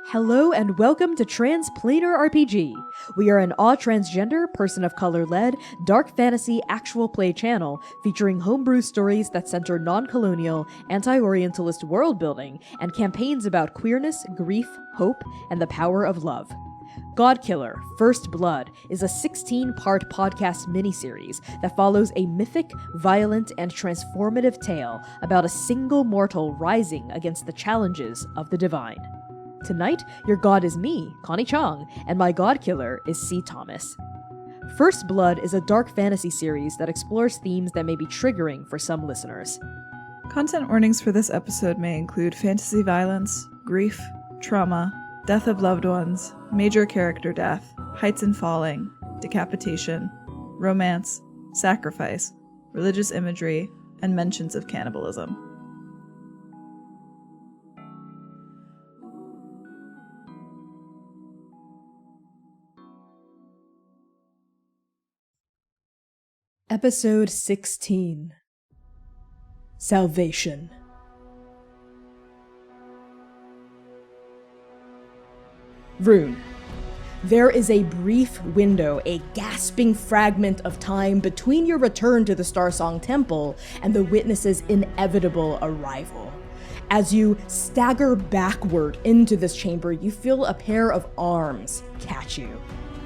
Hello and welcome to Transplanar RPG. We are an all-transgender, person-of-color-led, dark fantasy actual play channel featuring homebrew stories that center non-colonial, anti-Orientalist world-building and campaigns about queerness, grief, hope, and the power of love. GODKILLER, First Blood is a 16-part podcast miniseries that follows a mythic, violent, and transformative tale about a single mortal rising against the challenges of the divine. Tonight, your god is me, Connie Chong, and my god killer is C. Thomas. First Blood is a dark fantasy series that explores themes that may be triggering for some listeners. Content warnings for this episode may include fantasy violence, grief, trauma, death of loved ones, major character death, heights and falling, decapitation, romance, sacrifice, religious imagery, and mentions of cannibalism. Episode 16. Salvation. Rune. There is a brief window, a gasping fragment of time between your return to the Starsong Temple and the witness's inevitable arrival. As you stagger backward into this chamber, you feel a pair of arms catch you.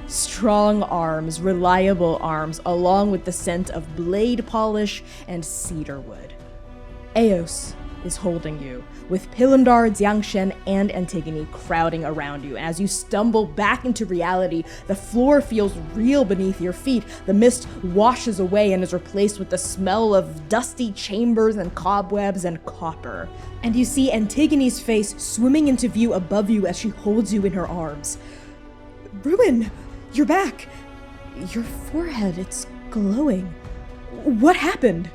Strong arms, reliable arms, along with the scent of blade polish and cedarwood. Eos is holding you, with Pilandar, Jiangshen, and Antigone crowding around you. As you stumble back into reality, the floor feels real beneath your feet. The mist washes away and is replaced with the smell of dusty chambers and cobwebs and copper. And you see Antigone's face swimming into view above you as she holds you in her arms. Rune! You're back! Your forehead, it's glowing. What happened?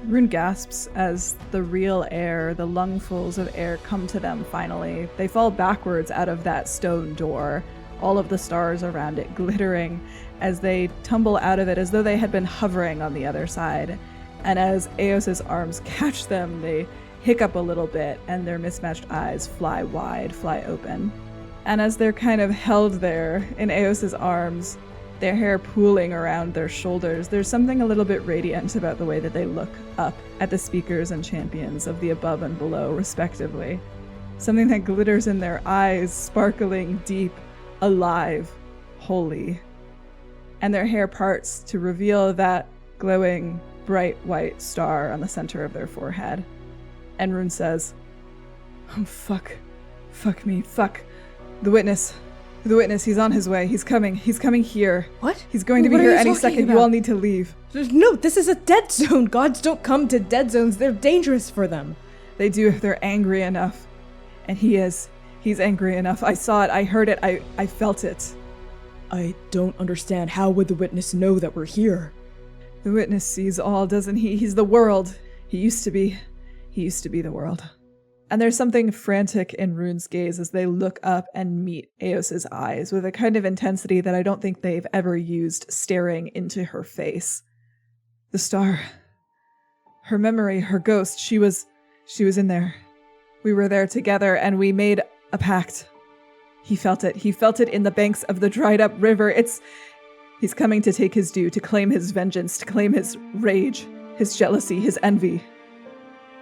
Rune gasps as the real air, the lungfuls of air come to them finally. They fall backwards out of that stone door, all of the stars around it glittering as they tumble out of it as though they had been hovering on the other side. And as Eos's arms catch them, they hiccup a little bit and their mismatched eyes fly wide, fly open. And as they're kind of held there in Eos's arms, their hair pooling around their shoulders, there's something a little bit radiant about the way that they look up at the speakers and champions of the above and below, respectively. Something that glitters in their eyes, sparkling, deep, alive, holy. And their hair parts to reveal that glowing, bright white star on the center of their forehead. And Rune says, "Oh, fuck. Fuck me. Fuck. The witness, he's on his way. He's coming here. What? He's going to be here any second. You all need to leave." No, this is a dead zone. Gods don't come to dead zones. They're dangerous for them. They do if they're angry enough. And he's angry enough. I saw it, I heard it, I felt it. I don't understand. How would the witness know that we're here? The witness sees all, doesn't he? He's the world. He used to be the world. And there's something frantic in Rune's gaze as they look up and meet Eos's eyes with a kind of intensity that I don't think they've ever used staring into her face. The star. Her memory, her ghost, she was in there. We were there together and we made a pact. He felt it. He felt it in the banks of the dried up river. He's coming to take his due, to claim his vengeance, to claim his rage, his jealousy, his envy.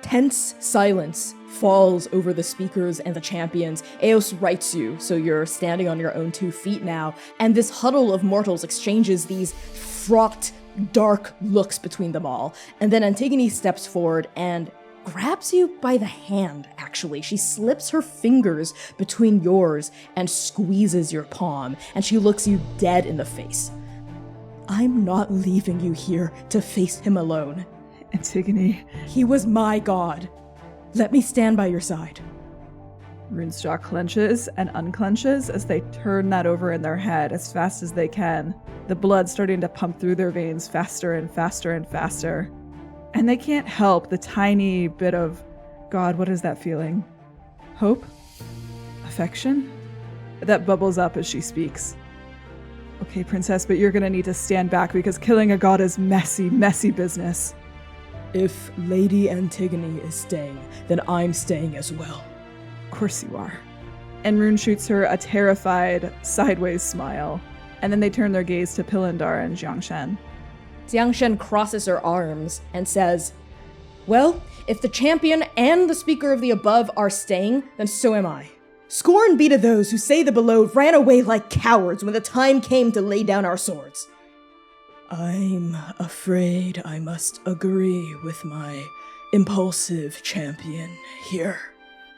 Tense silence falls over the speakers and the champions. Eos rights you, so you're standing on your own 2 feet now, and this huddle of mortals exchanges these fraught, dark looks between them all. And then Antigone steps forward and grabs you by the hand, actually. She slips her fingers between yours and squeezes your palm, and she looks you dead in the face. I'm not leaving you here to face him alone. Antigone. He was my god. Let me stand by your side. Rune's jaw clenches and unclenches as they turn that over in their head as fast as they can, the blood starting to pump through their veins faster and faster and faster. And they can't help the tiny bit of, God, what is that feeling? Hope? Affection? That bubbles up as she speaks. Okay, princess, but you're gonna need to stand back because killing a god is messy, messy business. If Lady Antigone is staying, then I'm staying as well. Of course you are. And Rune shoots her a terrified, sideways smile. And then they turn their gaze to Pillendar and Jiangshen. Jiangshen crosses her arms and says, well, if the champion and the speaker of the above are staying, then so am I. Scorn be to those who say the below ran away like cowards when the time came to lay down our swords. I'm afraid I must agree with my impulsive champion here.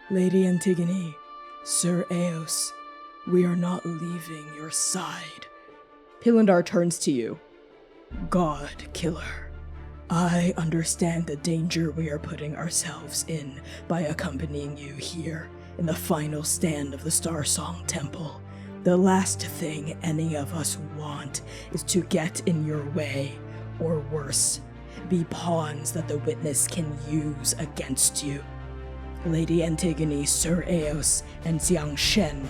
Lady Antigone, Sir Eos, we are not leaving your side. Pillendar turns to you. God-killer, I understand the danger we are putting ourselves in by accompanying you here in the final stand of the Starsong Temple. The last thing any of us want is to get in your way, or worse, be pawns that the witness can use against you. Lady Antigone, Sir Eos, and Jiangshen,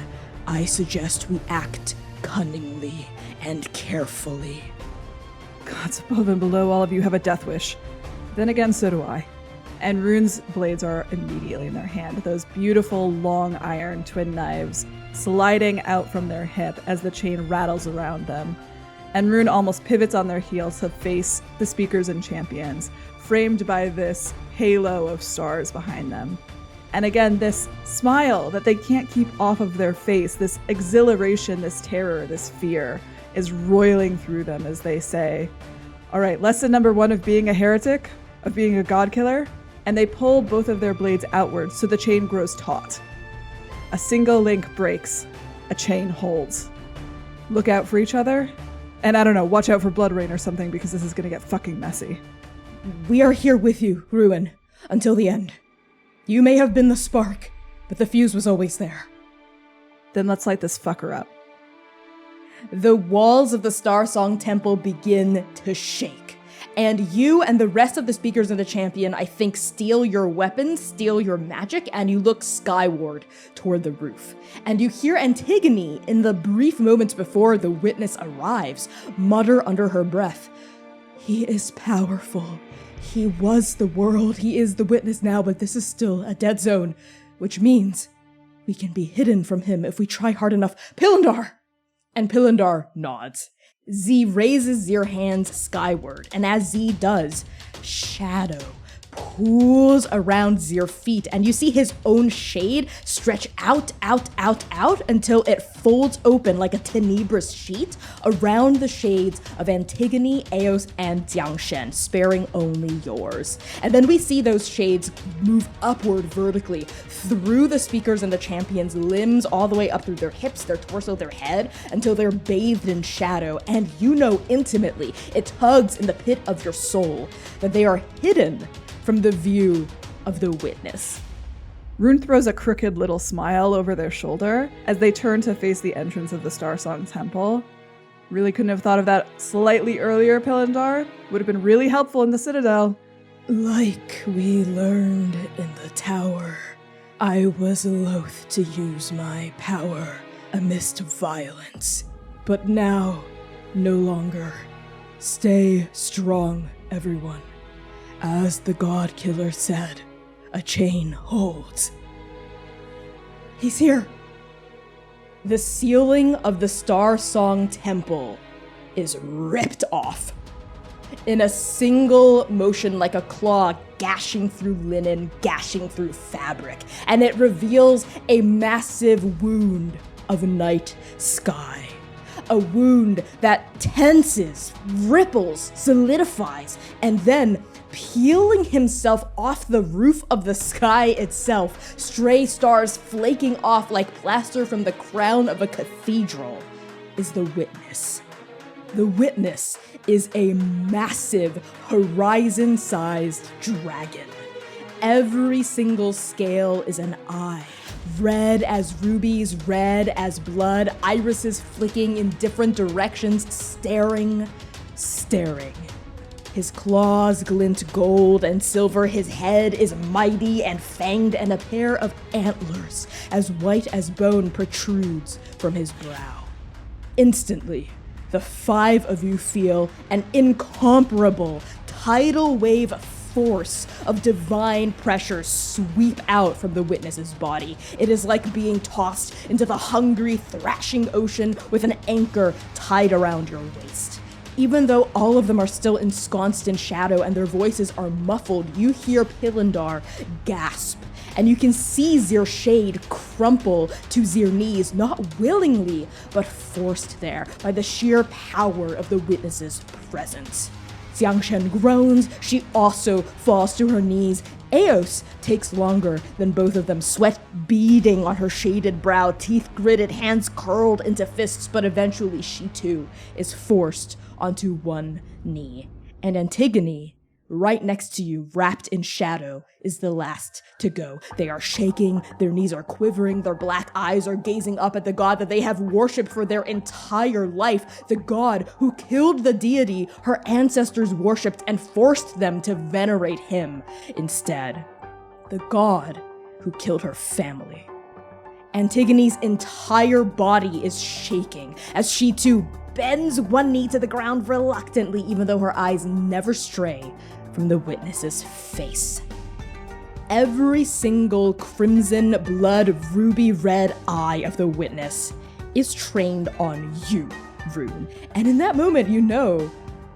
I suggest we act cunningly and carefully. Gods above and below, all of you have a death wish. Then again, so do I. And Rune's blades are immediately in their hand, those beautiful long iron twin knives sliding out from their hip as the chain rattles around them. And Rune almost pivots on their heels to face the speakers and champions, framed by this halo of stars behind them. And again, this smile that they can't keep off of their face, this exhilaration, this terror, this fear, is roiling through them as they say, all right, lesson number 1 of being a heretic, of being a god-killer, and they pull both of their blades outwards so the chain grows taut. A single link breaks, a chain holds. Look out for each other, and I don't know, watch out for blood rain or something because this is gonna get fucking messy. We are here with you, Rune, until the end. You may have been the spark, but the fuse was always there. Then let's light this fucker up. The walls of the Starsong Temple begin to shake, and you and the rest of the speakers and the champion, I think, steal your weapons, steal your magic, and you look skyward toward the roof. And you hear Antigone, in the brief moments before the witness arrives, mutter under her breath, "He is powerful. He was the world. He is the witness now, but this is still a dead zone, which means we can be hidden from him if we try hard enough. Pillendar!" And Pillendar nods. Z raises your hands skyward, and as Z does, shadow pools around your feet, and you see his own shade stretch out until it folds open like a tenebrous sheet around the shades of Antigone, Eos, and Jiangshen, sparing only yours. And then we see those shades move upward vertically through the speakers and the champions' limbs, all the way up through their hips, their torso, their head, until they're bathed in shadow, and you know intimately, it tugs in the pit of your soul, that they are hidden from the view of the witness. Rune throws a crooked little smile over their shoulder as they turn to face the entrance of the Starsong Temple. Really couldn't have thought of that slightly earlier, Pillendar. Would have been really helpful in the Citadel. Like we learned in the tower, I was loath to use my power amidst violence. But now, no longer. Stay strong, everyone. As the God-killer said, a chain holds. He's here. The ceiling of the Starsong Temple is ripped off. In a single motion, like a claw gashing through linen, gashing through fabric, and it reveals a massive wound of night sky. A wound that tenses, ripples, solidifies, and then, peeling himself off the roof of the sky itself, stray stars flaking off like plaster from the crown of a cathedral, is the witness. The witness is a massive, horizon-sized dragon. Every single scale is an eye. Red as rubies, red as blood, irises flicking in different directions, staring. His claws glint gold and silver, his head is mighty and fanged, and a pair of antlers as white as bone protrudes from his brow. Instantly, the 5 of you feel an incomparable tidal wave force of divine pressure sweep out from the witness's body. It is like being tossed into the hungry, thrashing ocean with an anchor tied around your waist. Even though all of them are still ensconced in shadow and their voices are muffled, you hear Pilindar gasp, and you can see Zir Shade crumple to Zir knees, not willingly, but forced there by the sheer power of the witness's presence. Xiangshen groans, she also falls to her knees. Eos takes longer than both of them, sweat beading on her shaded brow, teeth gritted, hands curled into fists, but eventually she too is forced onto one knee. And Antigone, right next to you, wrapped in shadow, is the last to go. They are shaking, their knees are quivering, their black eyes are gazing up at the god that they have worshipped for their entire life, the god who killed the deity her ancestors worshipped and forced them to venerate him instead. The god who killed her family. Antigone's entire body is shaking as she too bends one knee to the ground reluctantly, even though her eyes never stray from the witness's face. Every single crimson, blood, ruby red eye of the witness is trained on you, Rune. And in that moment, you know,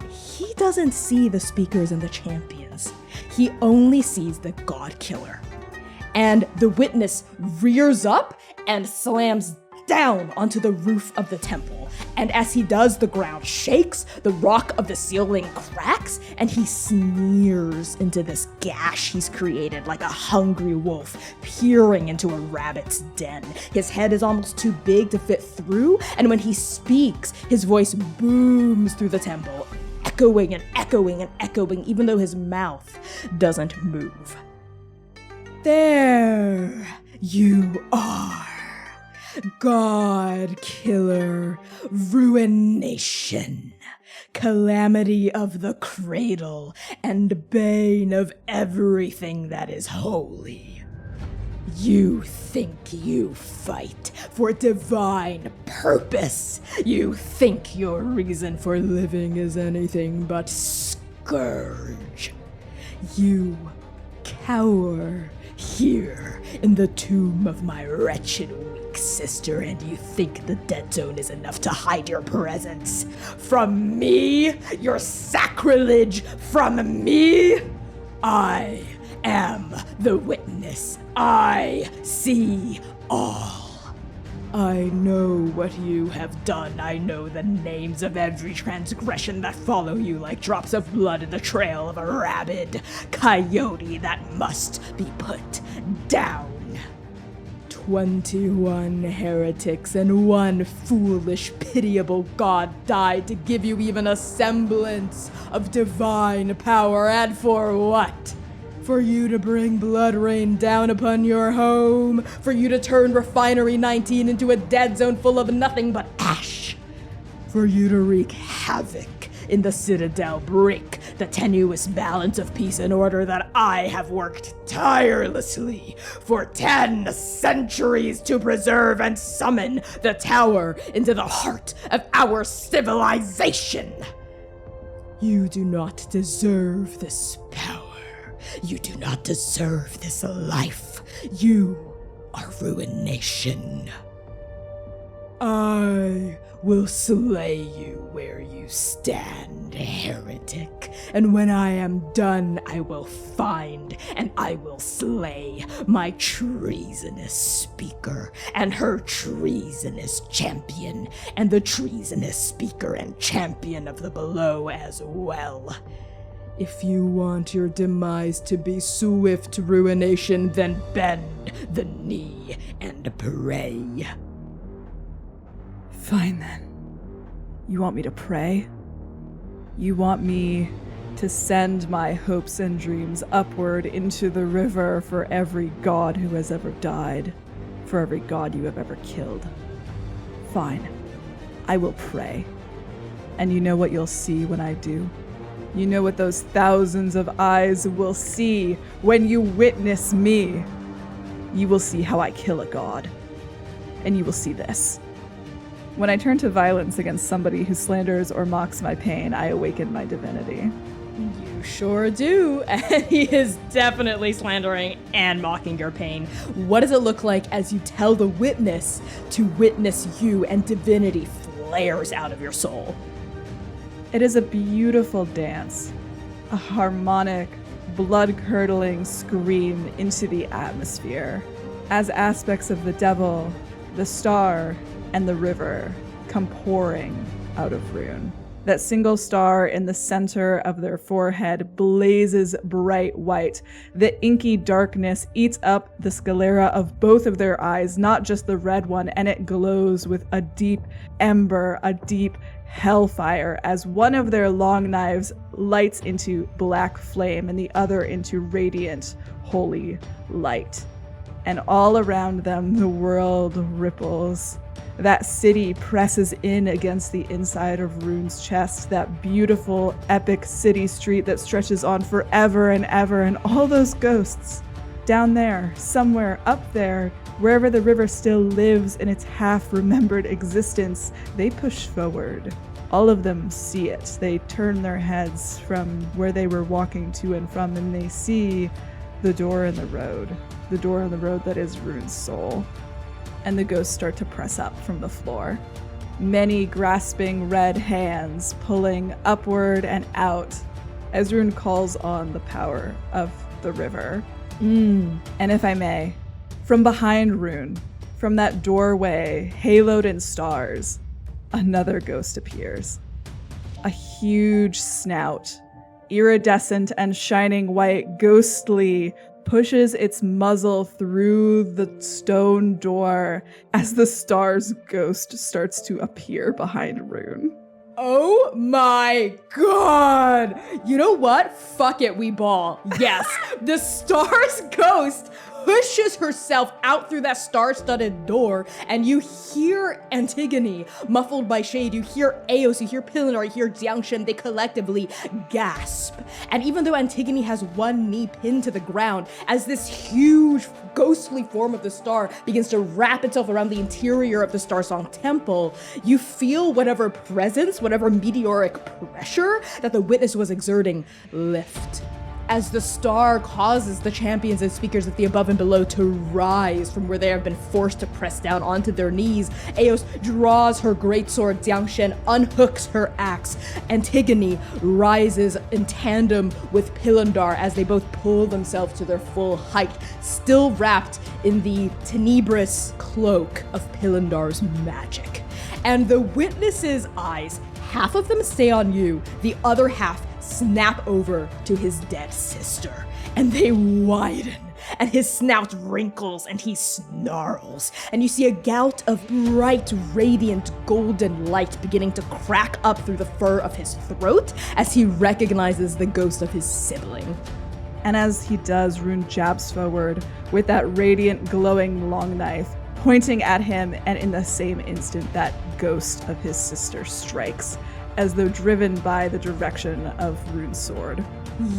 he doesn't see the speakers and the champions. He only sees the God-Killer. And the witness rears up and slams down onto the roof of the temple. And as he does, the ground shakes, the rock of the ceiling cracks, and he sneers into this gash he's created like a hungry wolf peering into a rabbit's den. His head is almost too big to fit through, and when he speaks, his voice booms through the temple, echoing and echoing and echoing, even though his mouth doesn't move. There you are. God-Killer, ruination, calamity of the cradle, and bane of everything that is holy. You think you fight for divine purpose. You think your reason for living is anything but scourge. You cower here in the tomb of my wretched weak sister, and you think the dead zone is enough to hide your presence from me, your sacrilege from me. I am the witness. I see all. I know what you have done. I know the names of every transgression that follow you like drops of blood in the trail of a rabid coyote that must be put down. 21 heretics and one foolish, pitiable god died to give you even a semblance of divine power, and for what? For you to bring blood rain down upon your home, for you to turn Refinery 19 into a dead zone full of nothing but ash, for you to wreak havoc in the Citadel, break the tenuous balance of peace and order that I have worked tirelessly for 10 centuries to preserve, and summon the tower into the heart of our civilization. You do not deserve this power. You do not deserve this life. You are ruination. I will slay you where you stand, heretic. And when I am done, I will find and I will slay my treasonous speaker and her treasonous champion, and the treasonous speaker and champion of the below as well. If you want your demise to be swift ruination, then bend the knee and pray. Fine then. You want me to pray? You want me to send my hopes and dreams upward into the river for every god who has ever died, for every god you have ever killed. Fine. I will pray. And you know what you'll see when I do? You know what those thousands of eyes will see when you witness me. You will see how I kill a god. And you will see this. When I turn to violence against somebody who slanders or mocks my pain, I awaken my divinity. You sure do, and he is definitely slandering and mocking your pain. What does it look like as you tell the witness to witness you and divinity flares out of your soul? It is a beautiful dance, a harmonic, blood-curdling scream into the atmosphere, as aspects of the devil, the star, and the river come pouring out of Rune. That single star in the center of their forehead blazes bright white. The inky darkness eats up the sclera of both of their eyes, not just the red one, and it glows with a deep ember, a deep hellfire, as one of their long knives lights into black flame and the other into radiant, holy light. And all around them, the world ripples. That city presses in against the inside of Rune's chest, that beautiful, epic city street that stretches on forever and ever, and all those ghosts, down there, somewhere up there, wherever the river still lives in its half-remembered existence, they push forward. All of them see it. They turn their heads from where they were walking to and from, and they see the door in the road that is Rune's soul. And the ghosts start to press up from the floor. Many grasping red hands pulling upward and out as Rune calls on the power of the river. And if I may, from behind Rune, from that doorway haloed in stars, another ghost appears. A huge snout, iridescent and shining white, ghostly, pushes its muzzle through the stone door as the star's ghost starts to appear behind Rune. Oh my god! You know what? Fuck it, we ball. Yes, the star's ghost pushes herself out through that star-studded door, and you hear Antigone, muffled by shade. You hear Eos, you hear Pilinar, you hear Jiangshen. They collectively gasp. And even though Antigone has one knee pinned to the ground, as this huge ghostly form of the star begins to wrap itself around the interior of the Starsong Temple, you feel whatever presence, whatever meteoric pressure that the witness was exerting lift. As the star causes the champions and speakers of the above and below to rise from where they have been forced to press down onto their knees, Eos draws her greatsword, Jiangshen unhooks her axe. Antigone rises in tandem with Pilinar as they both pull themselves to their full height, still wrapped in the tenebrous cloak of Pilindar's magic. And the witness's eyes, half of them stay on you, the other half snap over to his dead sister, and they widen, and his snout wrinkles and he snarls, and you see a gout of bright, radiant, golden light beginning to crack up through the fur of his throat as he recognizes the ghost of his sibling. And as he does, Rune jabs forward with that radiant, glowing long knife, pointing at him, and in the same instant, that ghost of his sister strikes, as though driven by the direction of Rune's sword.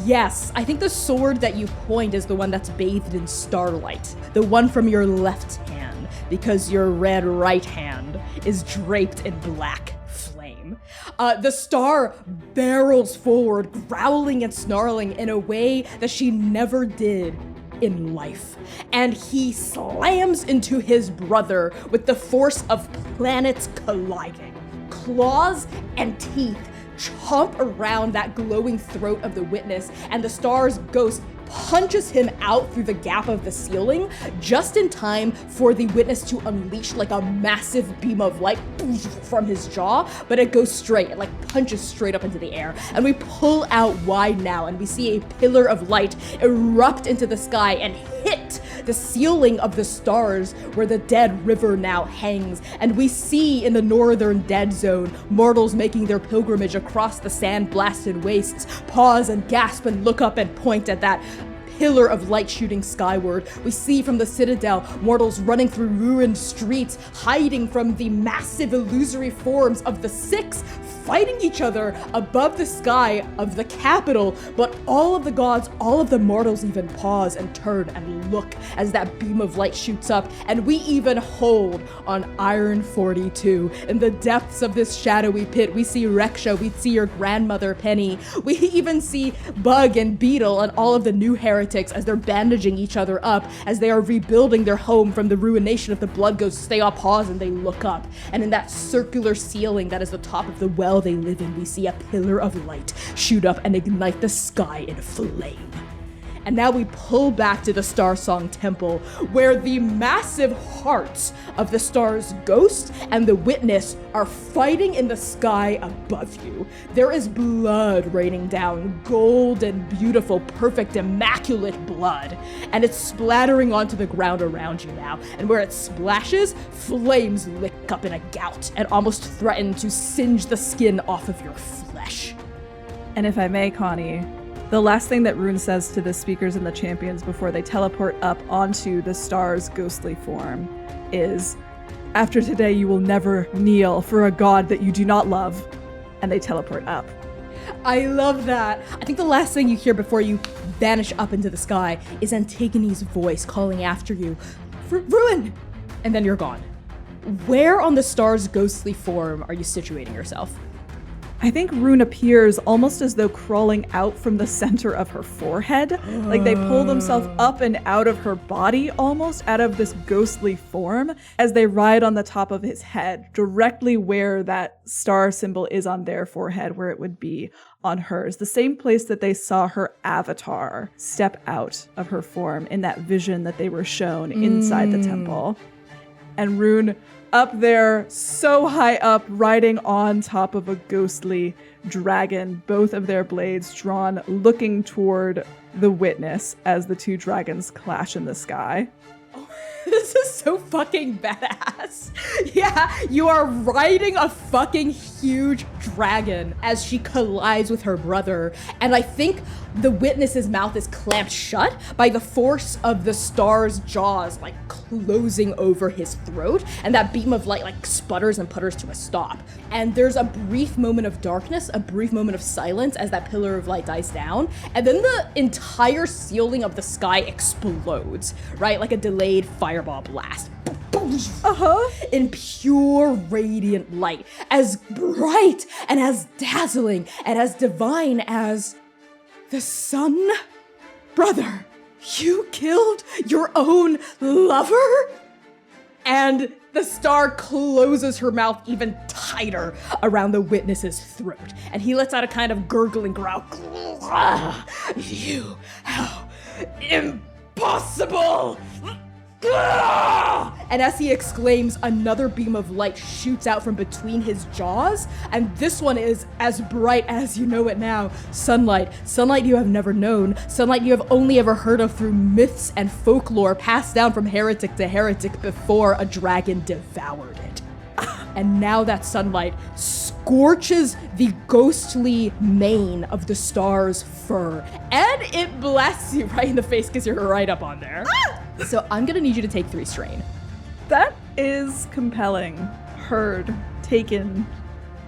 Yes, I think the sword that you point is the one that's bathed in starlight, the one from your left hand, because your red right hand is draped in black flame. The star barrels forward, growling and snarling in a way that she never did in life, and he slams into his brother with the force of planets colliding. Claws and teeth chomp around that glowing throat of the witness, and the star's ghost punches him out through the gap of the ceiling just in time for the witness to unleash like a massive beam of light from his jaw, but it goes straight. It like punches straight up into the air, and we pull out wide now, and we see a pillar of light erupt into the sky and hit the ceiling of the stars where the dead river now hangs, and we see in the northern dead zone mortals making their pilgrimage across the sand-blasted wastes pause and gasp and look up and point at that pillar of light shooting skyward. We see from the Citadel mortals running through ruined streets, hiding from the massive illusory forms of the Six, fighting each other above the sky of the capital. But all of the gods, all of the mortals even pause and turn and look as that beam of light shoots up, and we even hold on Iron 42. In the depths of this shadowy pit, we see Rexha, we see your grandmother Penny, we even see Bug and Beetle and all of the new heretics as they're bandaging each other up, as they are rebuilding their home from the ruination of the blood ghosts. They all pause and they look up, and in that circular ceiling that is the top of the well they live in, we see a pillar of light shoot up and ignite the sky in flame. And now we pull back to the Starsong Temple, where the massive hearts of the Star's Ghost and the Witness are fighting in the sky above you. There is blood raining down, gold and beautiful, perfect, immaculate blood, and it's splattering onto the ground around you now. And where it splashes, flames lick up in a gout and almost threaten to singe the skin off of your flesh. And if I may, Connie, the last thing that Rune says to the speakers and the champions before they teleport up onto the star's ghostly form is, "After today you will never kneel for a god that you do not love," and they teleport up. I love that. I think the last thing you hear before you vanish up into the sky is Antigone's voice calling after you, "Rune!" And then you're gone. Where on the star's ghostly form are you situating yourself? I think Rune appears almost as though crawling out from the center of her forehead. Like they pull themselves up and out of her body, almost out of this ghostly form, as they ride on the top of his head, directly where that star symbol is on their forehead, where it would be on hers. The same place that they saw her avatar step out of her form in that vision that they were shown inside the temple. And Rune up there, so high up, riding on top of a ghostly dragon, both of their blades drawn, looking toward the Witness as the two dragons clash in the sky. Oh, this is so fucking badass. Yeah, you are riding a fucking huge dragon as she collides with her brother. And I think the Witness's mouth is clamped shut by the force of the star's jaws, like closing over his throat. And that beam of light like sputters and putters to a stop. And there's a brief moment of darkness, a brief moment of silence as that pillar of light dies down. And then the entire ceiling of the sky explodes, right? Like a delayed fireball blast. In pure radiant light, as bright and as dazzling and as divine as the sun. Brother, you killed your own lover? And the star closes her mouth even tighter around the Witness's throat, and he lets out a kind of gurgling growl. You, how impossible! And as he exclaims, another beam of light shoots out from between his jaws, and this one is as bright as you know it now. Sunlight. Sunlight you have never known. Sunlight you have only ever heard of through myths and folklore passed down from heretic to heretic before a dragon devoured it. And now that sunlight scorches the ghostly mane of the star's fur, and it blasts you right in the face because you're right up on there. So I'm gonna need you to take 3 strain. That is compelling. Heard, taken,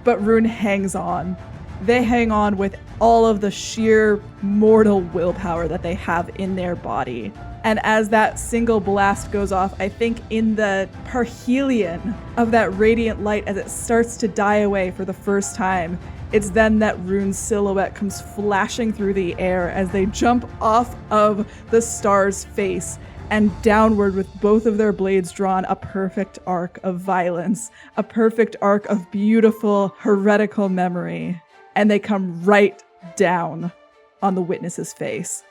but Rune hangs on. They hang on with all of the sheer mortal willpower that they have in their body. And as that single blast goes off, I think in the parhelion of that radiant light as it starts to die away for the first time, it's then that Rune's silhouette comes flashing through the air as they jump off of the star's face and downward with both of their blades drawn, a perfect arc of violence, a perfect arc of beautiful, heretical memory. And they come right down on the Witness's face.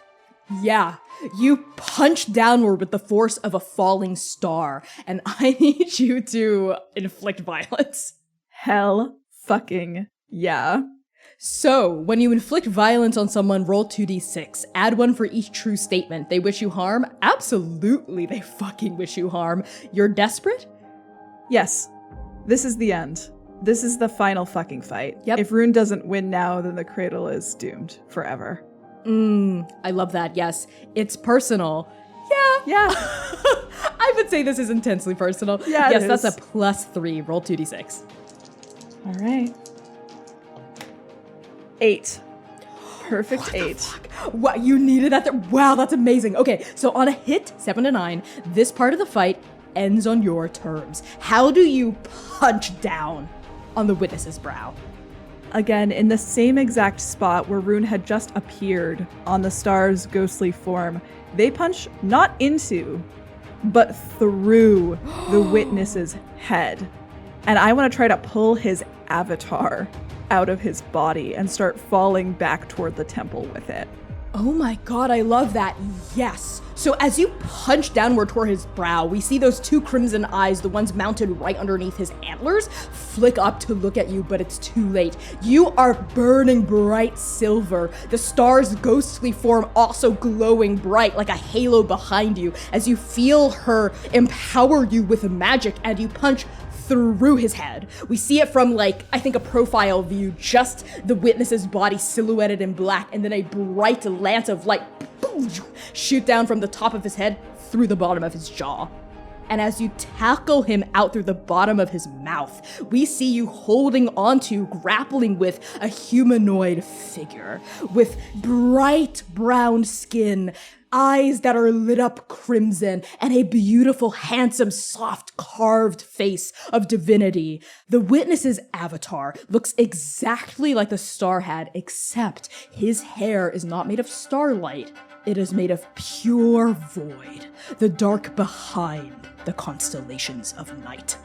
Yeah, you punch downward with the force of a falling star, and I need you to inflict violence. Hell fucking yeah. So, when you inflict violence on someone, roll 2d6. Add 1 for each true statement. They wish you harm? Absolutely, they fucking wish you harm. You're desperate? Yes. This is the end. This is the final fucking fight. Yep. If Rune doesn't win now, then the cradle is doomed forever. I love that. Yes, it's personal. Yeah. I would say this is intensely personal. Yeah, yes, it that's is. a +3. Roll 2d6. All right. 8. Perfect 8. Wow, you needed that. Wow, that's amazing. Okay, so on a hit, 7 to 9, this part of the fight ends on your terms. How do you punch down on the witness's brow? Again, in the same exact spot where Rune had just appeared on the star's ghostly form, they punch not into, but through the witness's head. And I want to try to pull his avatar out of his body and start falling back toward the temple with it. Oh my god, I love that. Yes. So as you punch downward toward his brow, we see those two crimson eyes, the ones mounted right underneath his antlers, flick up to look at you, but it's too late. You are burning bright silver, the star's ghostly form also glowing bright like a halo behind you as you feel her empower you with magic and you punch through his head. We see it from I think a profile view, just the witness's body silhouetted in black, and then a bright lance of light shoot down from the top of his head through the bottom of his jaw. And as you tackle him out through the bottom of his mouth, we see you holding onto, grappling with a humanoid figure with bright brown skin, eyes that are lit up crimson, and a beautiful, handsome, soft, carved face of divinity. The witness's avatar looks exactly like the star had, except his hair is not made of starlight. It is made of pure void, the dark behind the constellations of night.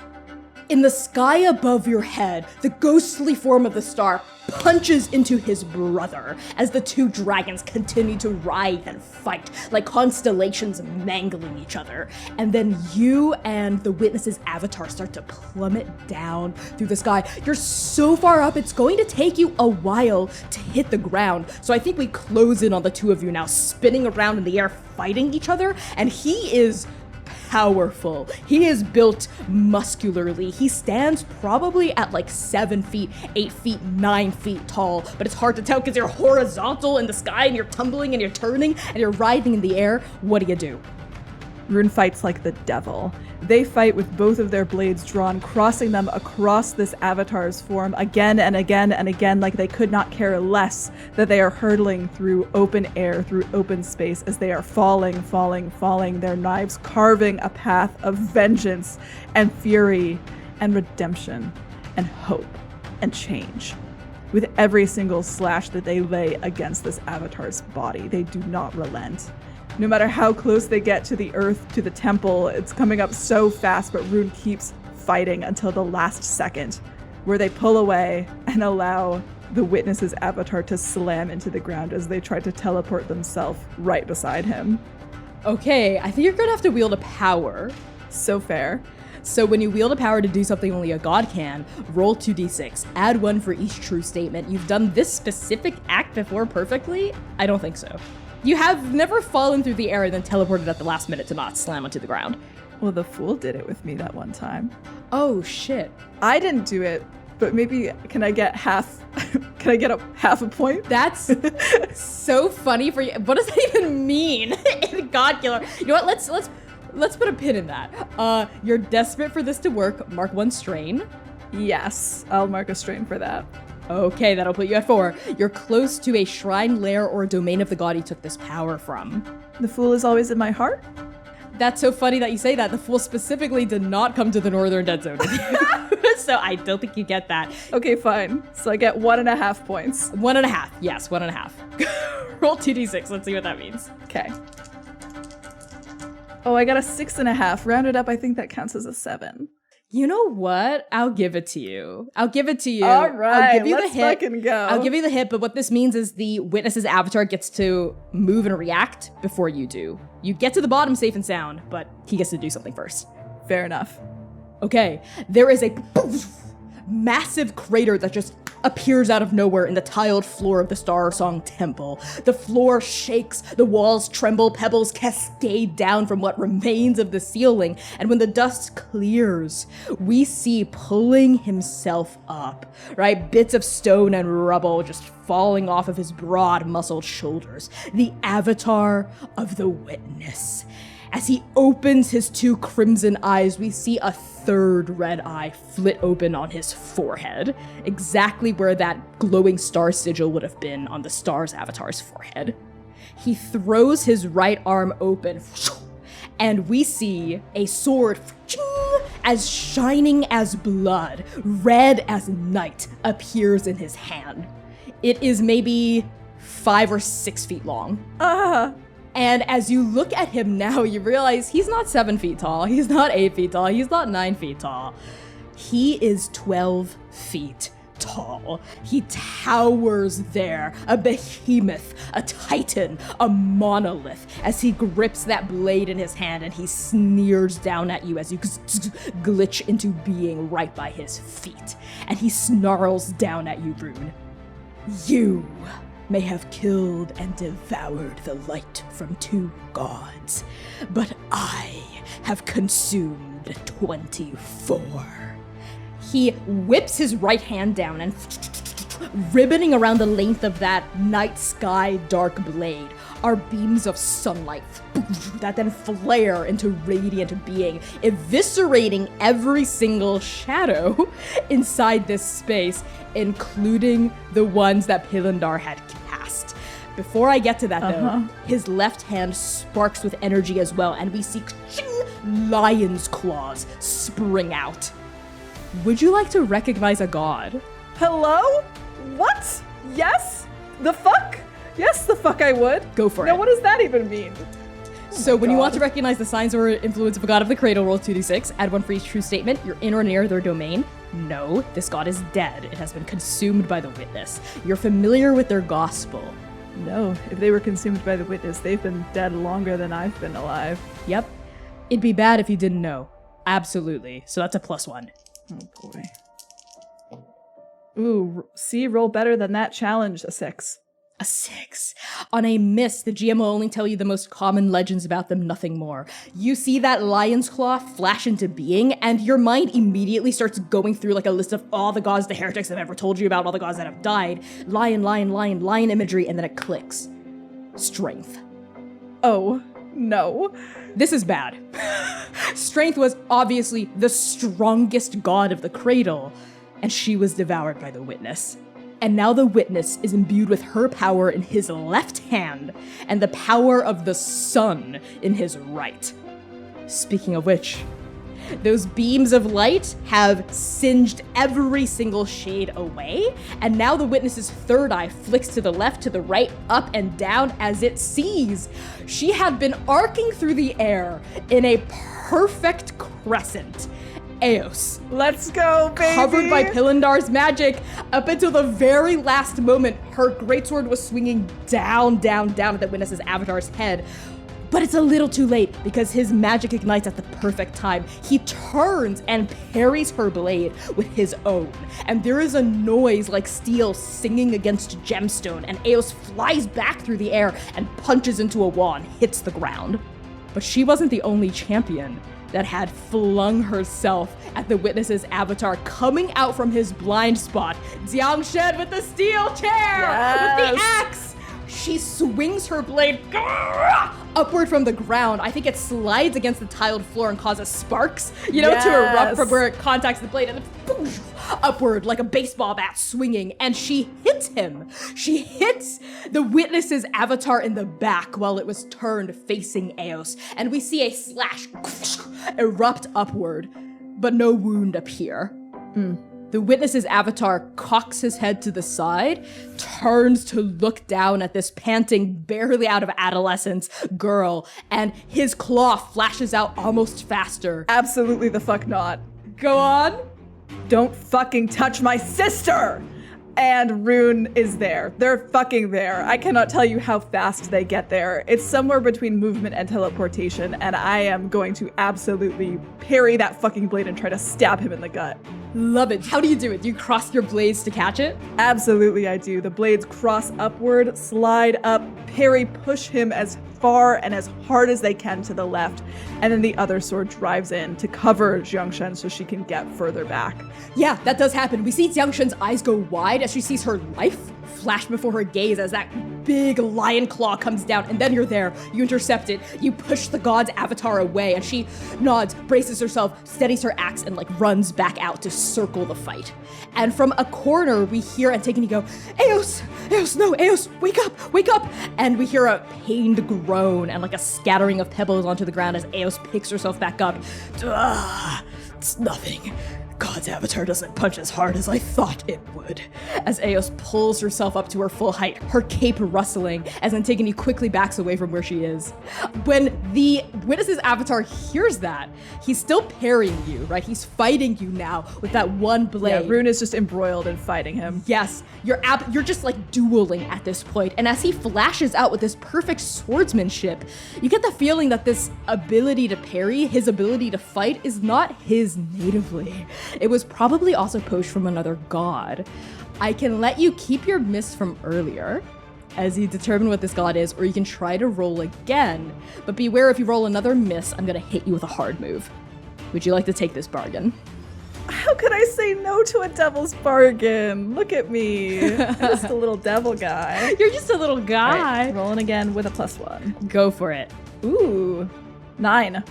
In the sky above your head, the ghostly form of the star punches into his brother as the two dragons continue to writhe and fight like constellations mangling each other. And then you and the witness's avatar start to plummet down through the sky. You're so far up, it's going to take you a while to hit the ground. So I think we close in on the two of you now, spinning around in the air, fighting each other. And he is powerful. He is built muscularly. He stands probably at 7 feet, 8 feet, 9 feet tall, but it's hard to tell because you're horizontal in the sky and you're tumbling and you're turning and you're writhing in the air. What do? Rune fights like the devil. They fight with both of their blades drawn, crossing them across this avatar's form again and again and again, like they could not care less that they are hurtling through open air, through open space, as they are falling, their knives carving a path of vengeance and fury and redemption and hope and change. With every single slash that they lay against this avatar's body, they do not relent. No matter how close they get to the earth, to the temple, it's coming up so fast, but Rune keeps fighting until the last second, where they pull away and allow the witness's avatar to slam into the ground as they try to teleport themselves right beside him. Okay, I think you're gonna have to wield a power. So fair. So when you wield a power to do something only a god can, roll 2d6, add 1 for each true statement. You've done this specific act before perfectly? I don't think so. You have never fallen through the air and then teleported at the last minute to not slam onto the ground. Well, the fool did it with me that one time. Oh, shit. I didn't do it, but maybe can I get half a half a point? That's so funny for you. What does that even mean in GODKILLER? You know what? Let's put a pin in that. You're desperate for this to work. Mark 1 strain. Yes, I'll mark a strain for that. Okay, that'll put you at 4. You're close to a shrine, lair, or domain of the god he took this power from. The fool is always in my heart? That's so funny that you say that. The fool specifically did not come to the northern dead zone with you. So I don't think you get that. Okay, fine. So I get 1.5 points. 1.5. Yes, 1.5. Roll 2d6. Let's see what that means. Okay. Oh, I got a 6.5. Rounded up, I think that counts as a 7. You know what? I'll give it to you. All right, I'll give you let's the hit. fucking go. I'll give you the hit, but what this means is the witness's avatar gets to move and react before you do. You get to the bottom safe and sound, but he gets to do something first. Fair enough. Okay, there is a massive crater that just appears out of nowhere in the tiled floor of the Star Song Temple. The floor shakes, the walls tremble, pebbles cascade down from what remains of the ceiling, and when the dust clears, we see pulling himself up, right? Bits of stone and rubble just falling off of his broad, muscled shoulders. The avatar of the Witness. As he opens his two crimson eyes, we see a third red eye flit open on his forehead, exactly where that glowing star sigil would have been on the star's avatar's forehead. He throws his right arm open, and we see a sword as shining as blood, red as night, appears in his hand. It is maybe 5 or 6 feet long. And as you look at him now, you realize he's not 7 feet tall, he's not 8 feet tall, he's not 9 feet tall. He is 12 feet tall. He towers there, a behemoth, a titan, a monolith, as he grips that blade in his hand and he sneers down at you as you glitch into being right by his feet. And he snarls down at you, Rune. You may have killed and devoured the light from 2 gods, but I have consumed 24. He whips his right hand down and ribboning around the length of that night sky dark blade are beams of sunlight that then flare into radiant being, eviscerating every single shadow inside this space, including the ones that Pilindar had cast. Before I get to that though, his left hand sparks with energy as well, and we see lion's claws spring out. Would you like to recognize a god? Hello? What? Yes? The fuck? Yes, the fuck I would. Go for it. Now, what does that even mean? So when you want to recognize the signs or influence of a god of the cradle, roll 2d6, add 1 for each true statement. You're in or near their domain. No, this god is dead. It has been consumed by the Witness. You're familiar with their gospel. No, if they were consumed by the Witness, they've been dead longer than I've been alive. Yep. It'd be bad if you didn't know. Absolutely. So that's a +1. Oh boy. Ooh, see, roll better than that challenge, a 6. A 6. On a miss, the GM will only tell you the most common legends about them, nothing more. You see that lion's claw flash into being, and your mind immediately starts going through like a list of all the gods the heretics have ever told you about, all the gods that have died. Lion, lion, lion, lion imagery, and then it clicks. Strength. Oh, no. This is bad. Strength was obviously the strongest god of the cradle, and she was devoured by the Witness. And now the Witness is imbued with her power in his left hand and the power of the sun in his right. Speaking of which, those beams of light have singed every single shade away, and now the Witness's third eye flicks to the left, to the right, up and down as it sees. She had been arcing through the air in a perfect crescent. Eos. Let's go, baby! Covered by Pilindar's magic, up until the very last moment, her greatsword was swinging down, down, down at the Witness's avatar's head. But it's a little too late, because his magic ignites at the perfect time. He turns and parries her blade with his own, and there is a noise like steel singing against gemstone, and Eos flies back through the air and punches into a wall and hits the ground. But she wasn't the only champion that had flung herself at the Witness's avatar, coming out from his blind spot. Jiang Shen with the steel chair, with the axe. She swings her blade upward from the ground. I think it slides against the tiled floor and causes sparks, to erupt from where it contacts the blade, and then upward like a baseball bat swinging, and she hits him. She hits the Witness's avatar in the back while it was turned facing Eos, and we see a slash erupt upward, but no wound appear. The Witness's avatar cocks his head to the side, turns to look down at this panting, barely out of adolescence girl, and his claw flashes out almost faster. Absolutely the fuck not. Go on. Don't fucking touch my sister! And Rune is there. They're fucking there. I cannot tell you how fast they get there. It's somewhere between movement and teleportation, and I am going to absolutely parry that fucking blade and try to stab him in the gut. Love it. How do you do it? Do you cross your blades to catch it? Absolutely, I do. The blades cross upward, slide up, parry, push him as far and as hard as they can to the left, and then the other sword drives in to cover Jiangshen so she can get further back. Yeah, that does happen. We see Jiangshen's eyes go wide as she sees her life flash before her gaze as that big lion claw comes down, and then you're there. You intercept it. You push the god's avatar away, and she nods, braces herself, steadies her axe, and runs back out to circle the fight. And from a corner, we hear Antigone go, Eos! Eos, no, Eos, wake up, wake up! And we hear a pained groan and a scattering of pebbles onto the ground as Eos picks herself back up. It's nothing. God's avatar doesn't punch as hard as I thought it would. As Eos pulls herself up to her full height, her cape rustling, as Antigone quickly backs away from where she is. When the witness's avatar hears that, he's still parrying you, right? He's fighting you now with that one blade. Yeah, Rune is just embroiled in fighting him. Yes, you're just dueling at this point. And as he flashes out with this perfect swordsmanship, you get the feeling that this ability to parry, his ability to fight, is not his natively. It was probably also poached from another god. I can let you keep your miss from earlier as you determine what this god is, or you can try to roll again. But beware, if you roll another miss, I'm gonna hit you with a hard move. Would you like to take this bargain? How could I say no to a devil's bargain? Look at me. I'm just a little devil guy. You're just a little guy. Right, rolling again with a +1. Go for it. Ooh, 9.